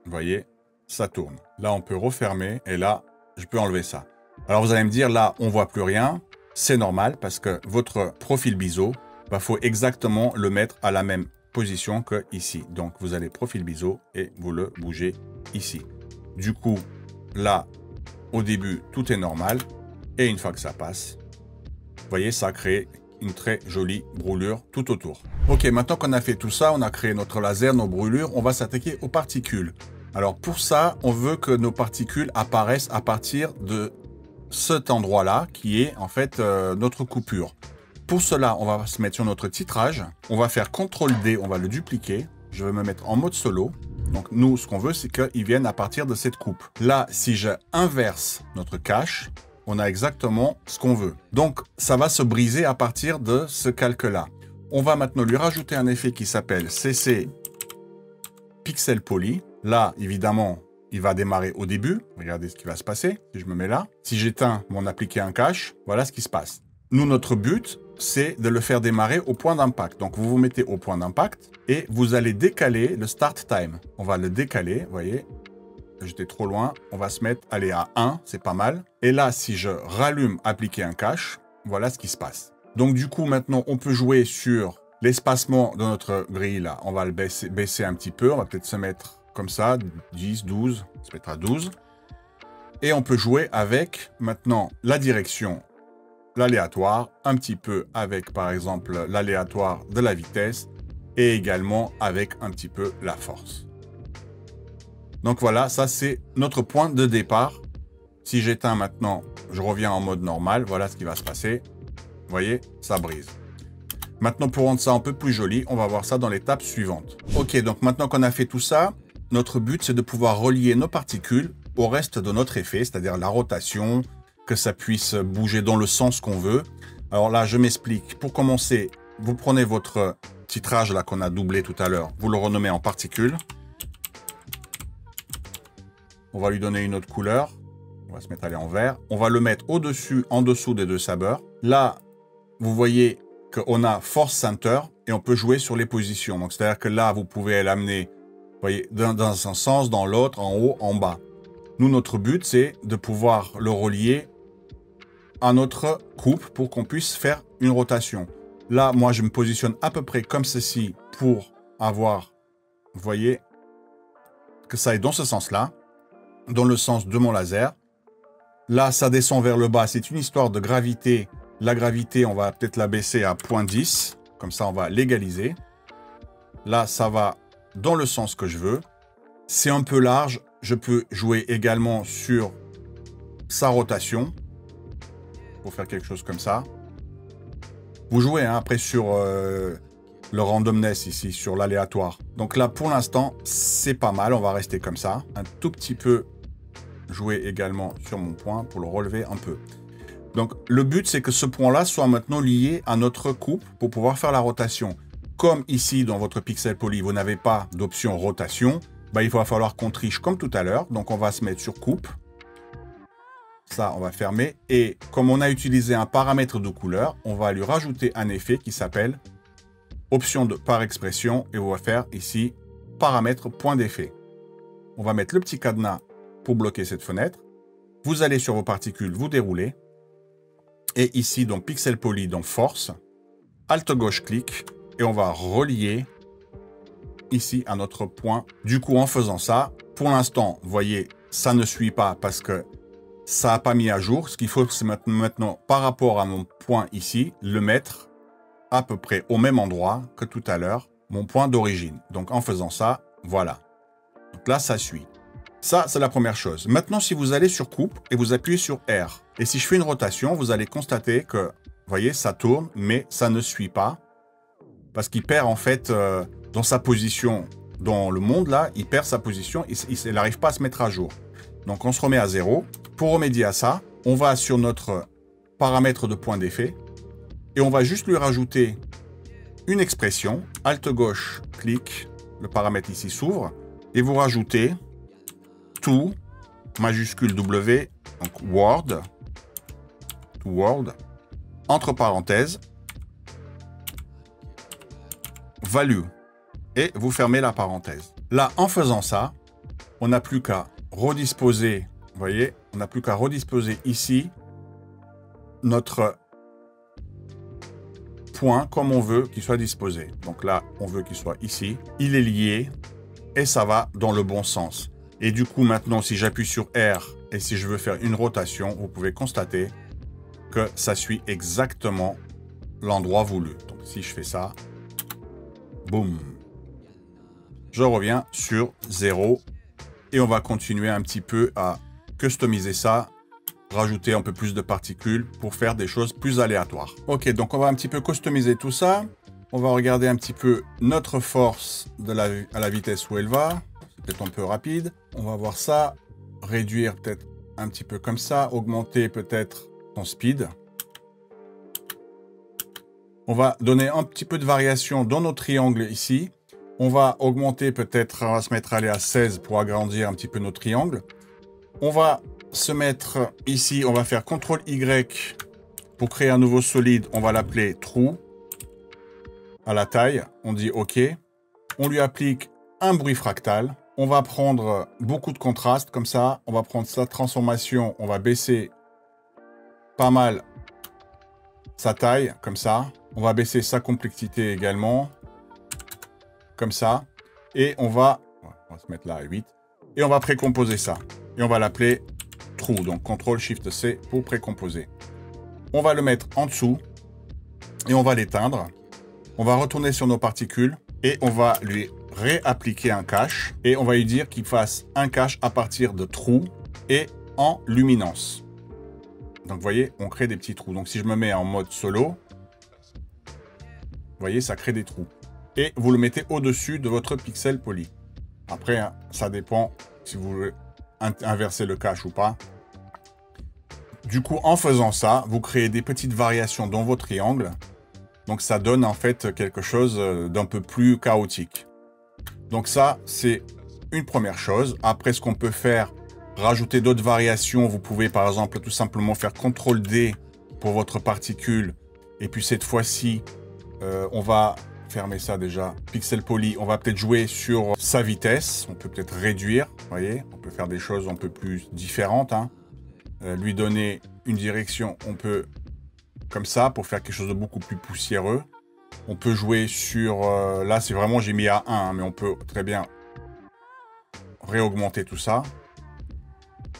vous voyez, ça tourne. Là, on peut refermer et là, je peux enlever ça. Alors, vous allez me dire, là, on voit plus rien. C'est normal parce que votre profil biseau, il faut exactement le mettre à la même position que ici. Donc, vous allez profil biseau et vous le bougez ici. Du coup, là, au début, tout est normal. Et une fois que ça passe, vous voyez, ça crée une très jolie brûlure tout autour. Ok, maintenant qu'on a fait tout ça, on a créé notre laser, nos brûlures, on va s'attaquer aux particules. Alors pour ça, on veut que nos particules apparaissent à partir de cet endroit-là, qui est en fait notre coupure. Pour cela, on va se mettre sur notre titrage. On va faire CTRL-D, on va le dupliquer. Je vais me mettre en mode solo. Donc nous, ce qu'on veut, c'est qu'ils viennent à partir de cette coupe. Là, si je inverse notre cache, on a exactement ce qu'on veut. Donc, ça va se briser à partir de ce calque-là. On va maintenant lui rajouter un effet qui s'appelle CC Pixel Poly. Là, évidemment, il va démarrer au début. Regardez ce qui va se passer. Si je me mets là, si j'éteins mon appliquer un cache, voilà ce qui se passe. Nous, notre but, c'est de le faire démarrer au point d'impact. Donc, vous vous mettez au point d'impact et vous allez décaler le start time. On va le décaler, vous voyez. J'étais trop loin. On va se mettre, allez, à 1, c'est pas mal. Et là, si je rallume appliquer un cache, voilà ce qui se passe. Donc, du coup, maintenant, on peut jouer sur l'espacement de notre grille, là. On va le baisser un petit peu. On va peut-être se mettre comme ça, 10, 12, on se mettra à 12. Et on peut jouer avec, maintenant, la direction l'aléatoire, un petit peu avec, par exemple, l'aléatoire de la vitesse et également avec un petit peu la force. Donc voilà, ça c'est notre point de départ. Si j'éteins maintenant, je reviens en mode normal. Voilà ce qui va se passer. Vous voyez, ça brise. Maintenant, pour rendre ça un peu plus joli, on va voir ça dans l'étape suivante. Ok, donc maintenant qu'on a fait tout ça, notre but c'est de pouvoir relier nos particules au reste de notre effet, c'est-à-dire la rotation, que ça puisse bouger dans le sens qu'on veut. Alors là, je m'explique. Pour commencer, vous prenez votre titrage là qu'on a doublé tout à l'heure, vous le renommez en particules. On va lui donner une autre couleur. On va se mettre à aller en vert. On va le mettre au-dessus, en dessous des deux sabeurs. Là, vous voyez qu'on a Force Center et on peut jouer sur les positions. Donc, c'est-à-dire que là, vous pouvez l'amener, vous voyez, dans un sens, dans l'autre, en haut, en bas. Nous, notre but, c'est de pouvoir le relier à notre coupe pour qu'on puisse faire une rotation. Là, moi, je me positionne à peu près comme ceci pour avoir, vous voyez, que ça est dans ce sens-là, dans le sens de mon laser. Là, ça descend vers le bas. C'est une histoire de gravité. La gravité, on va peut-être la baisser à 0,10. Comme ça, on va l'égaliser. Là, ça va dans le sens que je veux. C'est un peu large. Je peux jouer également sur sa rotation. Pour faire quelque chose comme ça. Vous jouez hein, après sur le randomness ici, sur l'aléatoire. Donc là, pour l'instant, c'est pas mal. On va rester comme ça. Un tout petit peu jouer également sur mon point pour le relever un peu. Donc le but c'est que ce point là soit maintenant lié à notre coupe pour pouvoir faire la rotation. Comme ici dans votre Pixel Poly vous n'avez pas d'option rotation, bah, il va falloir qu'on triche comme tout à l'heure. Donc on va se mettre sur coupe, ça on va fermer, et comme on a utilisé un paramètre de couleur, on va lui rajouter un effet qui s'appelle option de par expression, et on va faire ici paramètre point d'effet. On va mettre le petit cadenas pour bloquer cette fenêtre. Vous allez sur vos particules, vous déroulez. Et ici, donc Pixel Poly, donc Force, Alt gauche clic, et on va relier ici à notre point. Du coup, en faisant ça, pour l'instant, vous voyez, ça ne suit pas parce que ça n'a pas mis à jour. Ce qu'il faut, c'est maintenant, par rapport à mon point ici, le mettre à peu près au même endroit que tout à l'heure, mon point d'origine. Donc, en faisant ça, voilà. Donc là, ça suit. Ça, c'est la première chose. Maintenant, si vous allez sur coupe et vous appuyez sur R, et si je fais une rotation, vous allez constater que, vous voyez, ça tourne, mais ça ne suit pas. Parce qu'il perd, en fait, dans sa position, dans le monde, là, il perd sa position, il n'arrive pas à se mettre à jour. Donc, on se remet à 0. Pour remédier à ça, on va sur notre paramètre de point d'effet, et on va juste lui rajouter une expression. Alt gauche, clic, le paramètre ici s'ouvre, et vous rajoutez to, majuscule W, donc word, to word, entre parenthèses, value, et vous fermez la parenthèse. Là, en faisant ça, on n'a plus qu'à redisposer, vous voyez, on n'a plus qu'à redisposer ici notre point comme on veut qu'il soit disposé. Donc là, on veut qu'il soit ici, il est lié, et ça va dans le bon sens. Et du coup, maintenant, si j'appuie sur R et si je veux faire une rotation, vous pouvez constater que ça suit exactement l'endroit voulu. Donc, si je fais ça, boum, je reviens sur 0 et on va continuer un petit peu à customiser ça, rajouter un peu plus de particules pour faire des choses plus aléatoires. Ok, donc on va un petit peu customiser tout ça. On va regarder un petit peu notre force à la vitesse où elle va. Peut-être un peu rapide. On va voir ça. Réduire peut-être un petit peu comme ça. Augmenter peut-être ton speed. On va donner un petit peu de variation dans nos triangles ici. On va augmenter peut-être, on va se mettre à aller à 16 pour agrandir un petit peu nos triangles. On va se mettre ici, on va faire CTRL-Y pour créer un nouveau solide. On va l'appeler trou. À la taille, on dit OK. On lui applique un bruit fractal. On va prendre beaucoup de contraste comme ça. On va prendre sa transformation. On va baisser pas mal sa taille comme ça. On va baisser sa complexité également. Comme ça. Et on va se mettre là à 8. Et on va précomposer ça. Et on va l'appeler trou. Donc CTRL-SHIFT-C pour précomposer. On va le mettre en dessous et on va l'éteindre. On va retourner sur nos particules et on va lui réappliquer un cache. Et on va lui dire qu'il fasse un cache à partir de trous et en luminance. Donc, vous voyez, on crée des petits trous. Donc, si je me mets en mode solo, vous voyez, ça crée des trous. Et vous le mettez au-dessus de votre pixel poly. Après, hein, ça dépend si vous voulez inverser le cache ou pas. Du coup, en faisant ça, vous créez des petites variations dans vos triangles. Donc, ça donne en fait quelque chose d'un peu plus chaotique. Donc ça, c'est une première chose. Après, ce qu'on peut faire, rajouter d'autres variations. Vous pouvez, par exemple, tout simplement faire CTRL-D pour votre particule. Et puis, cette fois-ci, on va fermer ça déjà. Pixel Poly, on va peut-être jouer sur sa vitesse. On peut peut-être réduire, vous voyez. On peut faire des choses un peu plus différentes. Hein. Lui donner une direction, on peut comme ça pour faire quelque chose de beaucoup plus poussiéreux. On peut jouer sur... là, c'est vraiment, j'ai mis à 1, hein, mais on peut très bien réaugmenter tout ça.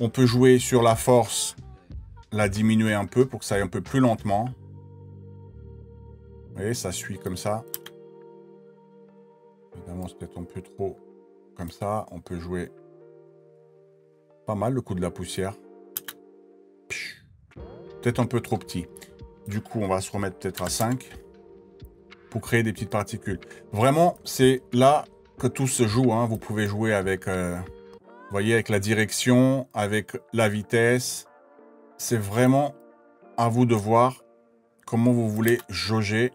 On peut jouer sur la force, la diminuer un peu pour que ça aille un peu plus lentement. Vous voyez, ça suit comme ça. Évidemment, c'est peut-être un peu trop comme ça. On peut jouer pas mal le coup de la poussière. Peut-être un peu trop petit. Du coup, on va se remettre peut-être à 5 pour créer des petites particules. Vraiment, c'est là que tout se joue. Hein. Vous pouvez jouer avec, vous voyez, avec la direction, avec la vitesse. C'est vraiment à vous de voir comment vous voulez jauger.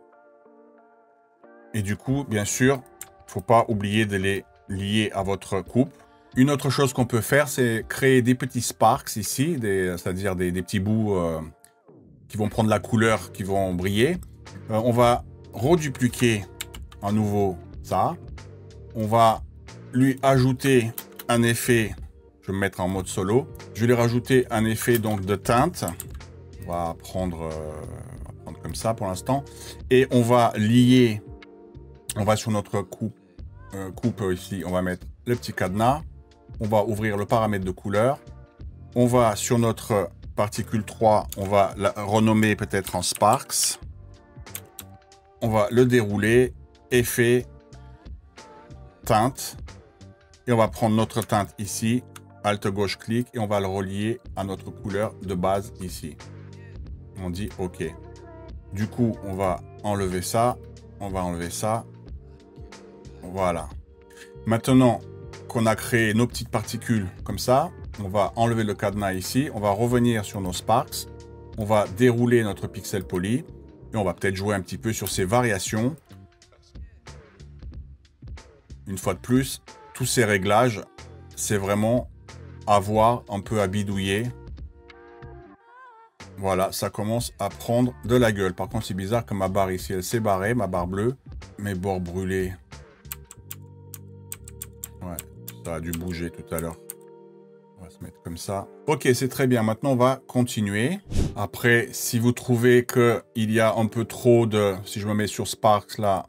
Et du coup, bien sûr, il ne faut pas oublier de les lier à votre coupe. Une autre chose qu'on peut faire, c'est créer des petits sparks ici, c'est-à-dire des petits bouts qui vont prendre la couleur, qui vont briller. On va redupliquer à nouveau ça. On va lui ajouter un effet, je vais me mettre en mode solo. Je vais lui rajouter un effet donc de teinte. On va prendre comme ça pour l'instant. Et on va lier, on va sur notre coupe ici, on va mettre le petit cadenas. On va ouvrir le paramètre de couleur. On va sur notre particule 3, on va la renommer peut-être en Sparks. On va le dérouler, effet, teinte. Et on va prendre notre teinte ici, Alt gauche clic, et on va le relier à notre couleur de base ici. On dit OK. Du coup, on va enlever ça. On va enlever ça. Voilà. Maintenant qu'on a créé nos petites particules comme ça, on va enlever le cadenas ici. On va revenir sur nos Sparks. On va dérouler notre pixel poly. Et on va peut-être jouer un petit peu sur ces variations. Une fois de plus, tous ces réglages, c'est vraiment à voir, un peu à bidouiller. Voilà, ça commence à prendre de la gueule. Par contre, c'est bizarre que ma barre ici, elle s'est barrée, ma barre bleue. Mes bords brûlés. Ouais, ça a dû bouger tout à l'heure. On va se mettre comme ça. Ok, c'est très bien. Maintenant, on va continuer. Après, si vous trouvez qu'il y a un peu trop de... Si je me mets sur Sparks, là,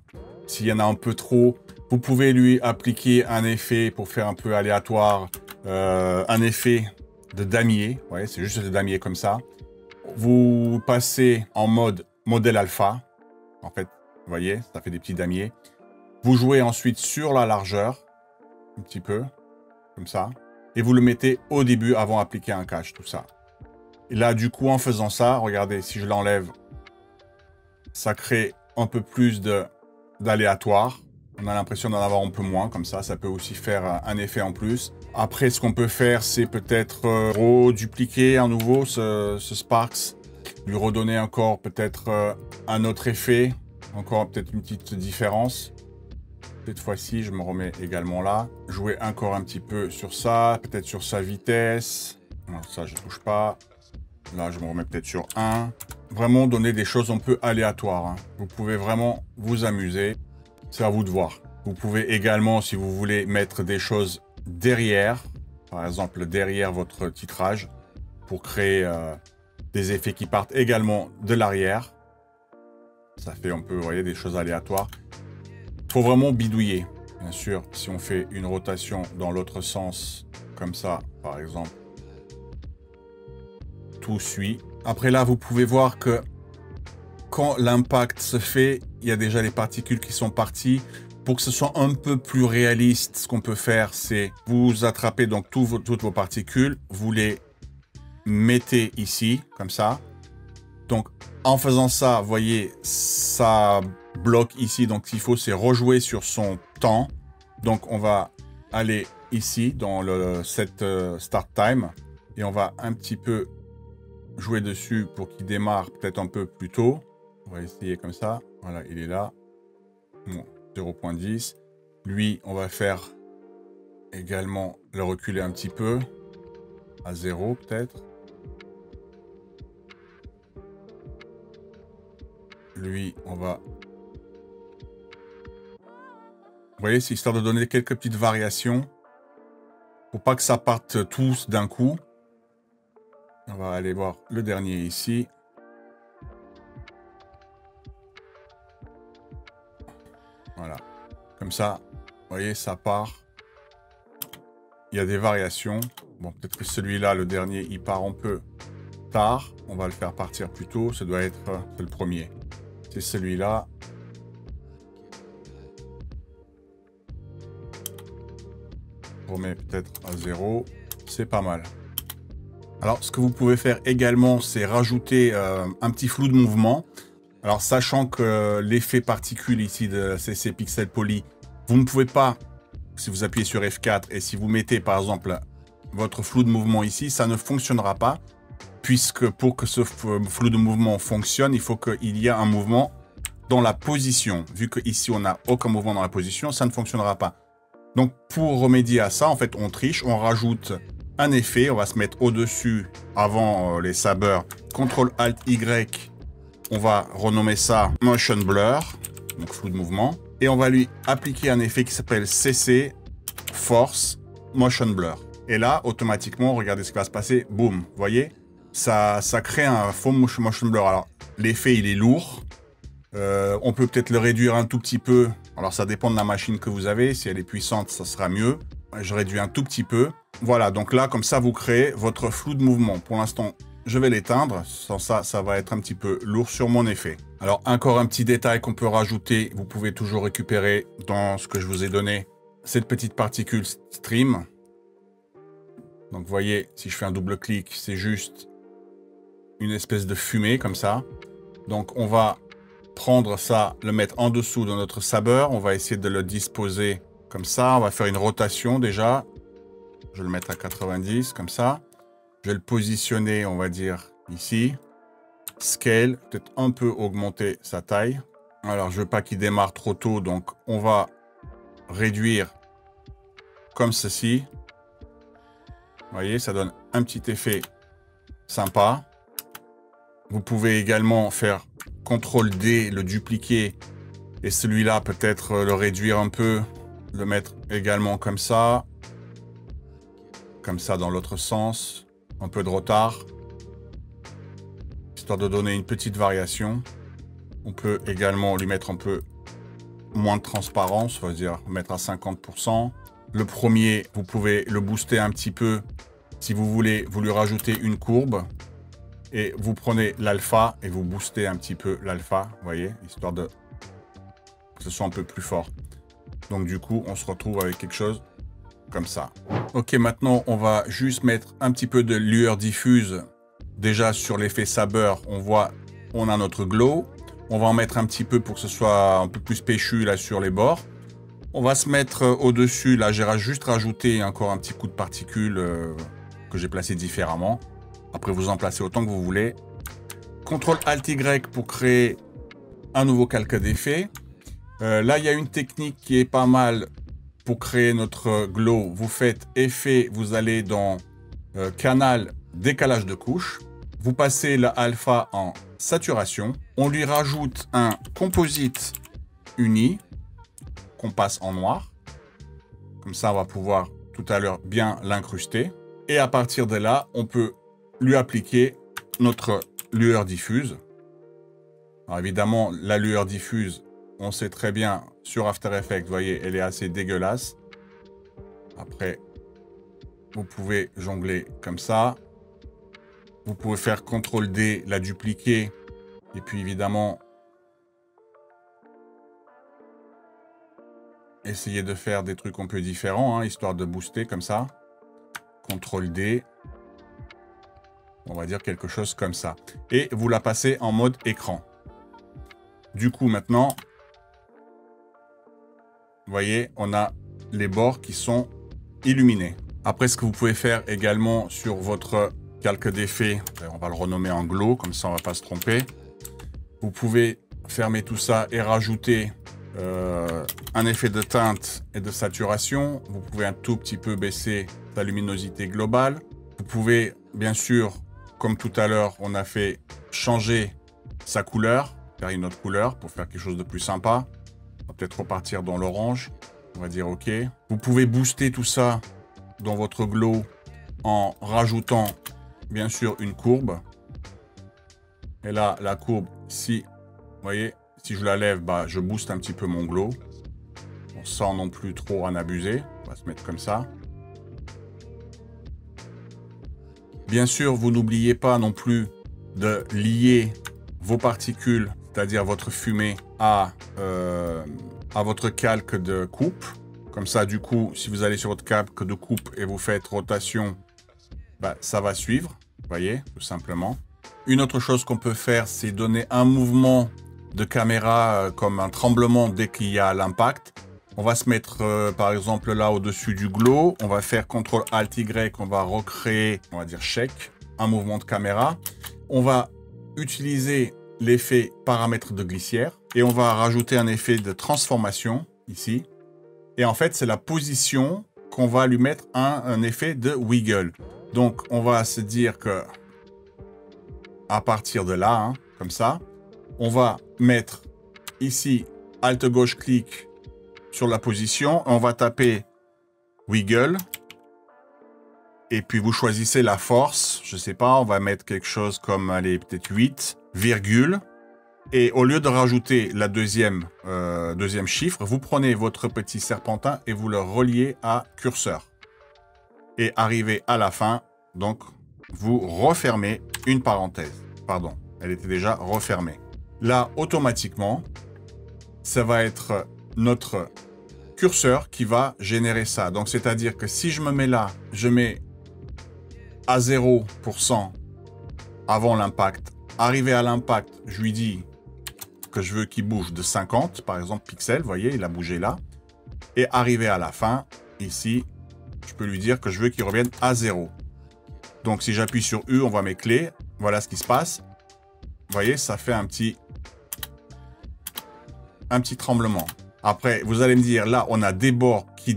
s'il y en a un peu trop, vous pouvez lui appliquer un effet pour faire un peu aléatoire. Un effet de damier. Ouais, c'est juste de damier comme ça. Vous passez en mode modèle alpha. En fait, vous voyez, ça fait des petits damiers. Vous jouez ensuite sur la largeur. Un petit peu. Comme ça. Et vous le mettez au début avant d'appliquer un cache, tout ça. Et là, du coup, en faisant ça, regardez, si je l'enlève, ça crée un peu plus d'aléatoire. On a l'impression d'en avoir un peu moins, comme ça. Ça peut aussi faire un effet en plus. Après, ce qu'on peut faire, c'est peut-être redupliquer à nouveau ce Sparks. Lui redonner encore peut-être un autre effet. Encore peut-être une petite différence. Cette fois-ci, je me remets également là. Jouer encore un petit peu sur ça. Peut-être sur sa vitesse. Non, ça, je ne touche pas. Là, je me remets peut-être sur 1. Vraiment donner des choses un peu aléatoires. Hein. Vous pouvez vraiment vous amuser. C'est à vous de voir. Vous pouvez également, si vous voulez, mettre des choses derrière. Par exemple, derrière votre titrage. Pour créer des effets qui partent également de l'arrière. Ça fait un peu, vous voyez, des choses aléatoires. Il faut vraiment bidouiller. Bien sûr, si on fait une rotation dans l'autre sens, comme ça, par exemple, tout suit. Après là, vous pouvez voir que quand l'impact se fait, il y a déjà les particules qui sont parties. Pour que ce soit un peu plus réaliste, ce qu'on peut faire, c'est vous attrapez donc toutes vos particules, vous les mettez ici, comme ça. Donc, en faisant ça, vous voyez, ça bloque ici. Donc, ce qu'il faut, c'est rejouer sur son temps. Donc, on va aller ici, dans le set start time. Et on va un petit peu jouer dessus pour qu'il démarre peut-être un peu plus tôt. On va essayer comme ça. Voilà, il est là. Bon, 0.10. Lui, on va faire également le reculer un petit peu. À 0 peut-être. Lui, on va... Vous voyez, c'est histoire de donner quelques petites variations. Pour pas que ça parte tous d'un coup. On va aller voir le dernier ici. Voilà. Comme ça, vous voyez, ça part. Il y a des variations. Bon, peut-être que celui-là, le dernier, il part un peu tard. On va le faire partir plus tôt. Ça doit être le premier. C'est celui-là. On remet peut-être à 0. C'est pas mal. Alors, ce que vous pouvez faire également, c'est rajouter un petit flou de mouvement. Alors, sachant que l'effet particule ici de CC Pixel Poly, vous ne pouvez pas, si vous appuyez sur F4 et si vous mettez par exemple votre flou de mouvement ici, ça ne fonctionnera pas. Puisque pour que ce flou de mouvement fonctionne, il faut qu'il y ait un mouvement dans la position. Vu qu'ici, on n'a aucun mouvement dans la position, ça ne fonctionnera pas. Donc, pour remédier à ça, en fait, on triche, on rajoute un effet. On va se mettre au-dessus, avant les sabers. CTRL-ALT-Y, on va renommer ça Motion Blur, donc flou de mouvement. Et on va lui appliquer un effet qui s'appelle CC Force Motion Blur. Et là, automatiquement, regardez ce qui va se passer. Boum, vous voyez, ça crée un faux motion blur. Alors, l'effet, il est lourd. On peut peut-être le réduire un tout petit peu. Alors, ça dépend de la machine que vous avez. Si elle est puissante, ça sera mieux. Je réduis un tout petit peu. Voilà, donc là, comme ça, vous créez votre flou de mouvement. Pour l'instant, je vais l'éteindre. Sans ça, ça va être un petit peu lourd sur mon effet. Alors, encore un petit détail qu'on peut rajouter. Vous pouvez toujours récupérer dans ce que je vous ai donné cette petite particule stream. Donc, vous voyez, si je fais un double-clic, c'est juste une espèce de fumée comme ça. Donc, on va prendre ça, le mettre en dessous de notre saber. On va essayer de le disposer comme ça. On va faire une rotation déjà. Je vais le mettre à 90 comme ça. Je vais le positionner, on va dire, ici. Scale, peut-être un peu augmenter sa taille. Alors, je veux pas qu'il démarre trop tôt, donc on va réduire comme ceci. Vous voyez, ça donne un petit effet sympa. Vous pouvez également faire CTRL-D, le dupliquer. Et celui-là, peut-être le réduire un peu. Le mettre également comme ça. Comme ça dans l'autre sens. Un peu de retard. Histoire de donner une petite variation. On peut également lui mettre un peu moins de transparence. On va dire mettre à 50%. Le premier, vous pouvez le booster un petit peu. Si vous voulez, vous lui rajoutez une courbe. Et vous prenez l'alpha et vous boostez un petit peu l'alpha, vous voyez, histoire de que ce soit un peu plus fort. Donc du coup, on se retrouve avec quelque chose comme ça. Ok, maintenant, on va juste mettre un petit peu de lueur diffuse. Déjà, sur l'effet saber, on voit, on a notre glow. On va en mettre un petit peu pour que ce soit un peu plus péchu là sur les bords. On va se mettre au-dessus. Là, j'ai juste rajouté encore un petit coup de particules que j'ai placé différemment. Après, vous en placez autant que vous voulez. CTRL-ALT-Y pour créer un nouveau calque d'effet. Là, il y a une technique qui est pas mal pour créer notre glow. Vous faites effet, vous allez dans canal décalage de couche. Vous passez la alpha en saturation. On lui rajoute un composite uni qu'on passe en noir. Comme ça, on va pouvoir tout à l'heure bien l'incruster. Et à partir de là, on peut lui appliquer notre lueur diffuse. Alors évidemment, la lueur diffuse, on sait très bien sur After Effects, vous voyez, elle est assez dégueulasse. Après, vous pouvez jongler comme ça. Vous pouvez faire CTRL-D, la dupliquer. Et puis évidemment, essayer de faire des trucs un peu différents, hein, histoire de booster comme ça. CTRL-D. On va dire quelque chose comme ça. Et vous la passez en mode écran. Du coup, maintenant, vous voyez, on a les bords qui sont illuminés. Après, ce que vous pouvez faire également sur votre calque d'effet, on va le renommer en glow, comme ça on ne va pas se tromper. Vous pouvez fermer tout ça et rajouter un effet de teinte et de saturation. Vous pouvez un tout petit peu baisser la luminosité globale. Vous pouvez, bien sûr, comme tout à l'heure, on a fait changer sa couleur, faire une autre couleur pour faire quelque chose de plus sympa. On va peut-être repartir dans l'orange. On va dire OK. Vous pouvez booster tout ça dans votre glow en rajoutant, bien sûr, une courbe. Et là, la courbe, si, vous voyez, si je la lève, bah, je booste un petit peu mon glow. Sans non plus trop en abuser. On va se mettre comme ça. Bien sûr, vous n'oubliez pas non plus de lier vos particules, c'est-à-dire votre fumée, à votre calque de coupe. Comme ça, du coup, si vous allez sur votre calque de coupe et vous faites rotation, bah, ça va suivre, vous voyez, tout simplement. Une autre chose qu'on peut faire, c'est donner un mouvement de caméra comme un tremblement dès qu'il y a l'impact. On va se mettre, par exemple, là, au-dessus du glow. On va faire CTRL-ALT-Y, on va recréer, on va dire shake, un mouvement de caméra. On va utiliser l'effet paramètre de glissière et on va rajouter un effet de transformation, ici. Et en fait, c'est la position qu'on va lui mettre un effet de wiggle. Donc, on va se dire que, à partir de là, hein, comme ça, on va mettre ici, Alt-gauche-clic, sur la position, on va taper wiggle et puis vous choisissez la force, je sais pas, on va mettre quelque chose comme, allez, peut-être 8, virgule, et au lieu de rajouter la deuxième chiffre, vous prenez votre petit serpentin et vous le reliez à curseur. Et arrivé à la fin, donc, vous refermez une parenthèse. Pardon, elle était déjà refermée. Là, automatiquement, ça va être notre curseur qui va générer ça. Donc, c'est-à-dire que si je me mets là, je mets à 0% avant l'impact. Arrivé à l'impact, je lui dis que je veux qu'il bouge de 50, par exemple, pixels. Vous voyez, il a bougé là. Et arrivé à la fin, ici, je peux lui dire que je veux qu'il revienne à 0. Donc, si j'appuie sur U, on voit mes clés. Voilà ce qui se passe. Vous voyez, ça fait un petit tremblement. Après, vous allez me dire, là, on a des bords qui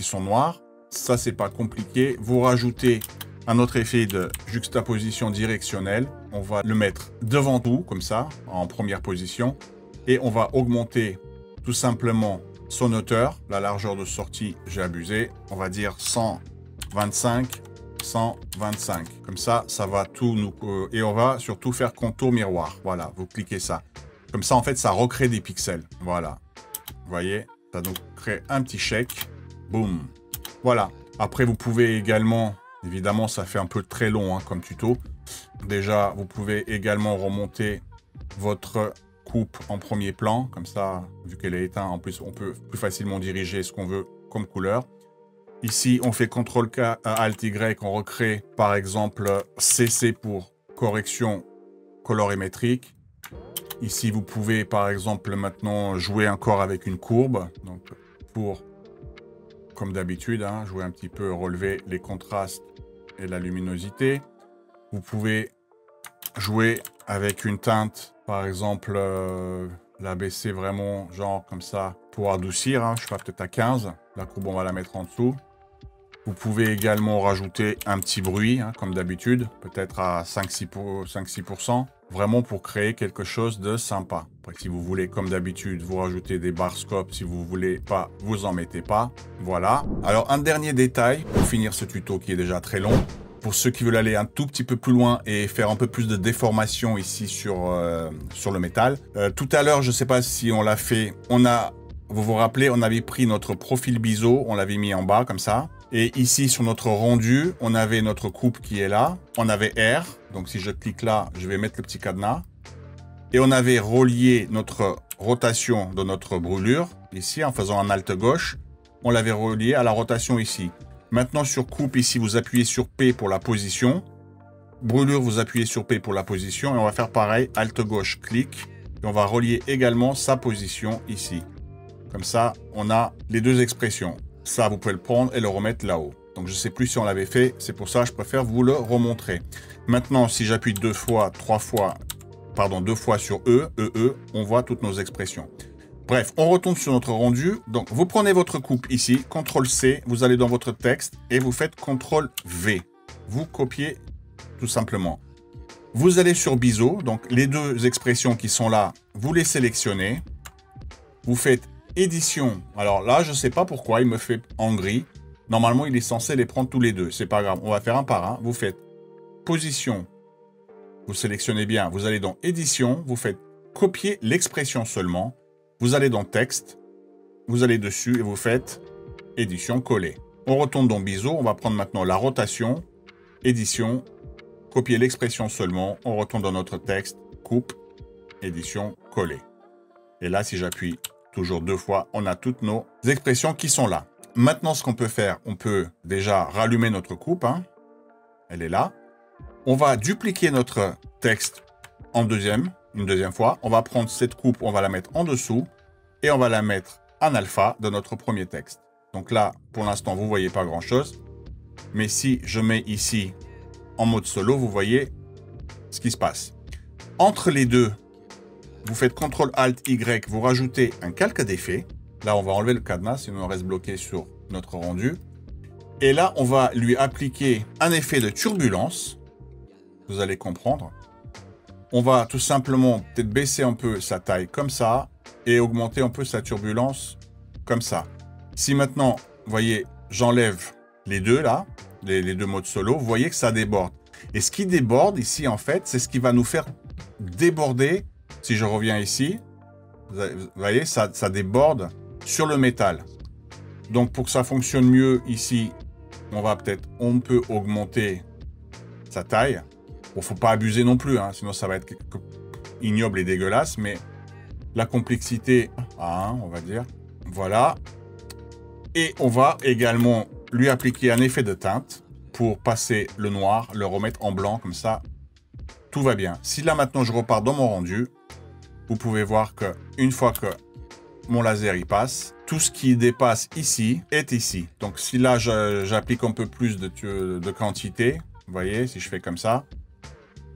sont noirs. Ça, c'est pas compliqué. Vous rajoutez un autre effet de juxtaposition directionnelle. On va le mettre devant tout, comme ça, en première position. Et on va augmenter tout simplement son hauteur. La largeur de sortie, j'ai abusé. On va dire 125, 125. Comme ça, ça va tout nous... et on va surtout faire contour miroir. Voilà, vous cliquez ça. Comme ça, en fait, ça recrée des pixels. Voilà. Vous voyez, ça nous crée un petit shake. Boum. Voilà. Après, vous pouvez également, évidemment, ça fait un peu très long hein, comme tuto. Déjà, vous pouvez également remonter votre coupe en premier plan. Comme ça, vu qu'elle est éteinte, en plus, on peut plus facilement diriger ce qu'on veut comme couleur. Ici, on fait CTRL-K, Alt-Y, on recrée, par exemple, CC pour correction colorimétrique. Ici, vous pouvez, par exemple, maintenant jouer encore avec une courbe. Donc, pour, comme d'habitude, hein, jouer un petit peu, relever les contrastes et la luminosité. Vous pouvez jouer avec une teinte, par exemple, la baisser vraiment, genre comme ça, pour adoucir. Hein, je sais pas, peut-être à 15. La courbe, on va la mettre en dessous. Vous pouvez également rajouter un petit bruit, hein, comme d'habitude, peut-être à 5-6%, vraiment pour créer quelque chose de sympa. Après, si vous voulez, comme d'habitude, vous rajoutez des bar scopes, si vous voulez pas, vous en mettez pas. Voilà. Alors, un dernier détail pour finir ce tuto qui est déjà très long. Pour ceux qui veulent aller un tout petit peu plus loin et faire un peu plus de déformation ici sur le métal. Tout à l'heure, je ne sais pas si on l'a fait, on a vous vous rappelez, on avait pris notre profil biseau, on l'avait mis en bas comme ça. Et ici, sur notre rendu, on avait notre coupe qui est là. On avait R. Donc, si je clique là, je vais mettre le petit cadenas. Et on avait relié notre rotation de notre brûlure ici en faisant un Alt gauche. On l'avait relié à la rotation ici. Maintenant, sur coupe, ici, vous appuyez sur P pour la position. Brûlure, vous appuyez sur P pour la position. Et on va faire pareil, Alt gauche, clic. Et on va relier également sa position ici. Comme ça, on a les deux expressions. Ça, vous pouvez le prendre et le remettre là-haut. Donc, je ne sais plus si on l'avait fait. C'est pour ça que je préfère vous le remontrer. Maintenant, si j'appuie deux fois sur E, on voit toutes nos expressions. Bref, on retourne sur notre rendu. Donc, vous prenez votre coupe ici, CTRL-C, vous allez dans votre texte et vous faites CTRL-V. Vous copiez tout simplement. Vous allez sur biseau, donc les deux expressions qui sont là, vous les sélectionnez. Vous faites édition. Alors là, je ne sais pas pourquoi, il me fait en gris. Normalement, il est censé les prendre tous les deux. C'est pas grave, on va faire un par un. Vous faites position. Vous sélectionnez bien. Vous allez dans édition. Vous faites copier l'expression seulement. Vous allez dans texte. Vous allez dessus et vous faites édition, coller. On retourne dans biseau. On va prendre maintenant la rotation. Édition. Copier l'expression seulement. On retourne dans notre texte. Coupe. Édition, coller. Et là, si j'appuie toujours deux fois, on a toutes nos expressions qui sont là. Maintenant, ce qu'on peut faire, on peut déjà rallumer notre coupe. Hein. Elle est là. On va dupliquer notre texte une deuxième fois. On va prendre cette coupe, on va la mettre en dessous et on va la mettre en alpha de notre premier texte. Donc là, pour l'instant, vous ne voyez pas grand-chose. Mais si je mets ici en mode solo, vous voyez ce qui se passe. Entre les deux, vous faites CTRL-ALT-Y, vous rajoutez un calque d'effet. Là, on va enlever le cadenas, sinon on reste bloqué sur notre rendu. Et là, on va lui appliquer un effet de turbulence. Vous allez comprendre. On va tout simplement peut-être baisser un peu sa taille comme ça et augmenter un peu sa turbulence comme ça. Si maintenant, vous voyez, j'enlève les deux là, les deux modes solo, vous voyez que ça déborde. Et ce qui déborde ici, en fait, c'est ce qui va nous faire déborder. Si je reviens ici, vous voyez, ça déborde sur le métal. Donc, pour que ça fonctionne mieux ici, on peut augmenter sa taille. Bon, faut pas abuser non plus, hein, sinon ça va être ignoble et dégueulasse, mais la complexité à 1, on va dire. Voilà. Et on va également lui appliquer un effet de teinte pour passer le noir, le remettre en blanc, comme ça, tout va bien. Si là, maintenant, je repars dans mon rendu, vous pouvez voir que une fois que mon laser y passe, tout ce qui dépasse ici est ici. Donc, si là, j'applique un peu plus de quantité, vous voyez, si je fais comme ça,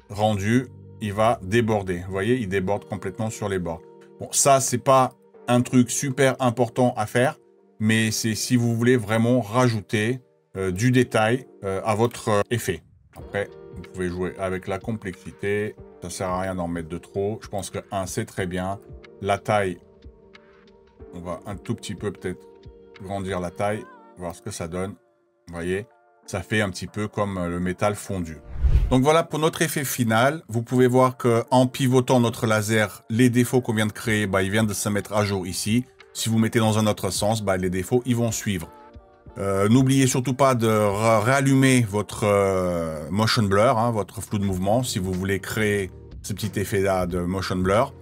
rendu, il va déborder. Vous voyez, il déborde complètement sur les bords. Bon, ça, c'est pas un truc super important à faire, mais c'est si vous voulez vraiment rajouter du détail à votre effet. Après, vous pouvez jouer avec la complexité. Ça sert à rien d'en mettre de trop. Je pense que 1, c'est très bien. La taille, on va un tout petit peu peut-être grandir la taille, voir ce que ça donne. Vous voyez, ça fait un petit peu comme le métal fondu. Donc voilà pour notre effet final. Vous pouvez voir qu'en pivotant notre laser, les défauts qu'on vient de créer, ils viennent de se mettre à jour ici. Si vous mettez dans un autre sens, les défauts, ils vont suivre. N'oubliez surtout pas de réallumer votre motion blur, hein, votre flou de mouvement, si vous voulez créer ce petit effet-là de motion blur.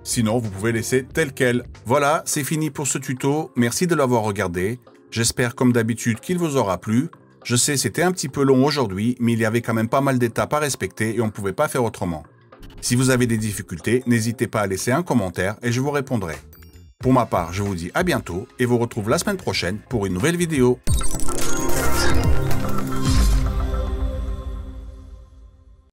Sinon, vous pouvez laisser tel quel. Voilà, c'est fini pour ce tuto. Merci de l'avoir regardé. J'espère, comme d'habitude, qu'il vous aura plu. Je sais, c'était un petit peu long aujourd'hui, mais il y avait quand même pas mal d'étapes à respecter et on ne pouvait pas faire autrement. Si vous avez des difficultés, n'hésitez pas à laisser un commentaire et je vous répondrai. Pour ma part, je vous dis à bientôt et vous retrouve la semaine prochaine pour une nouvelle vidéo.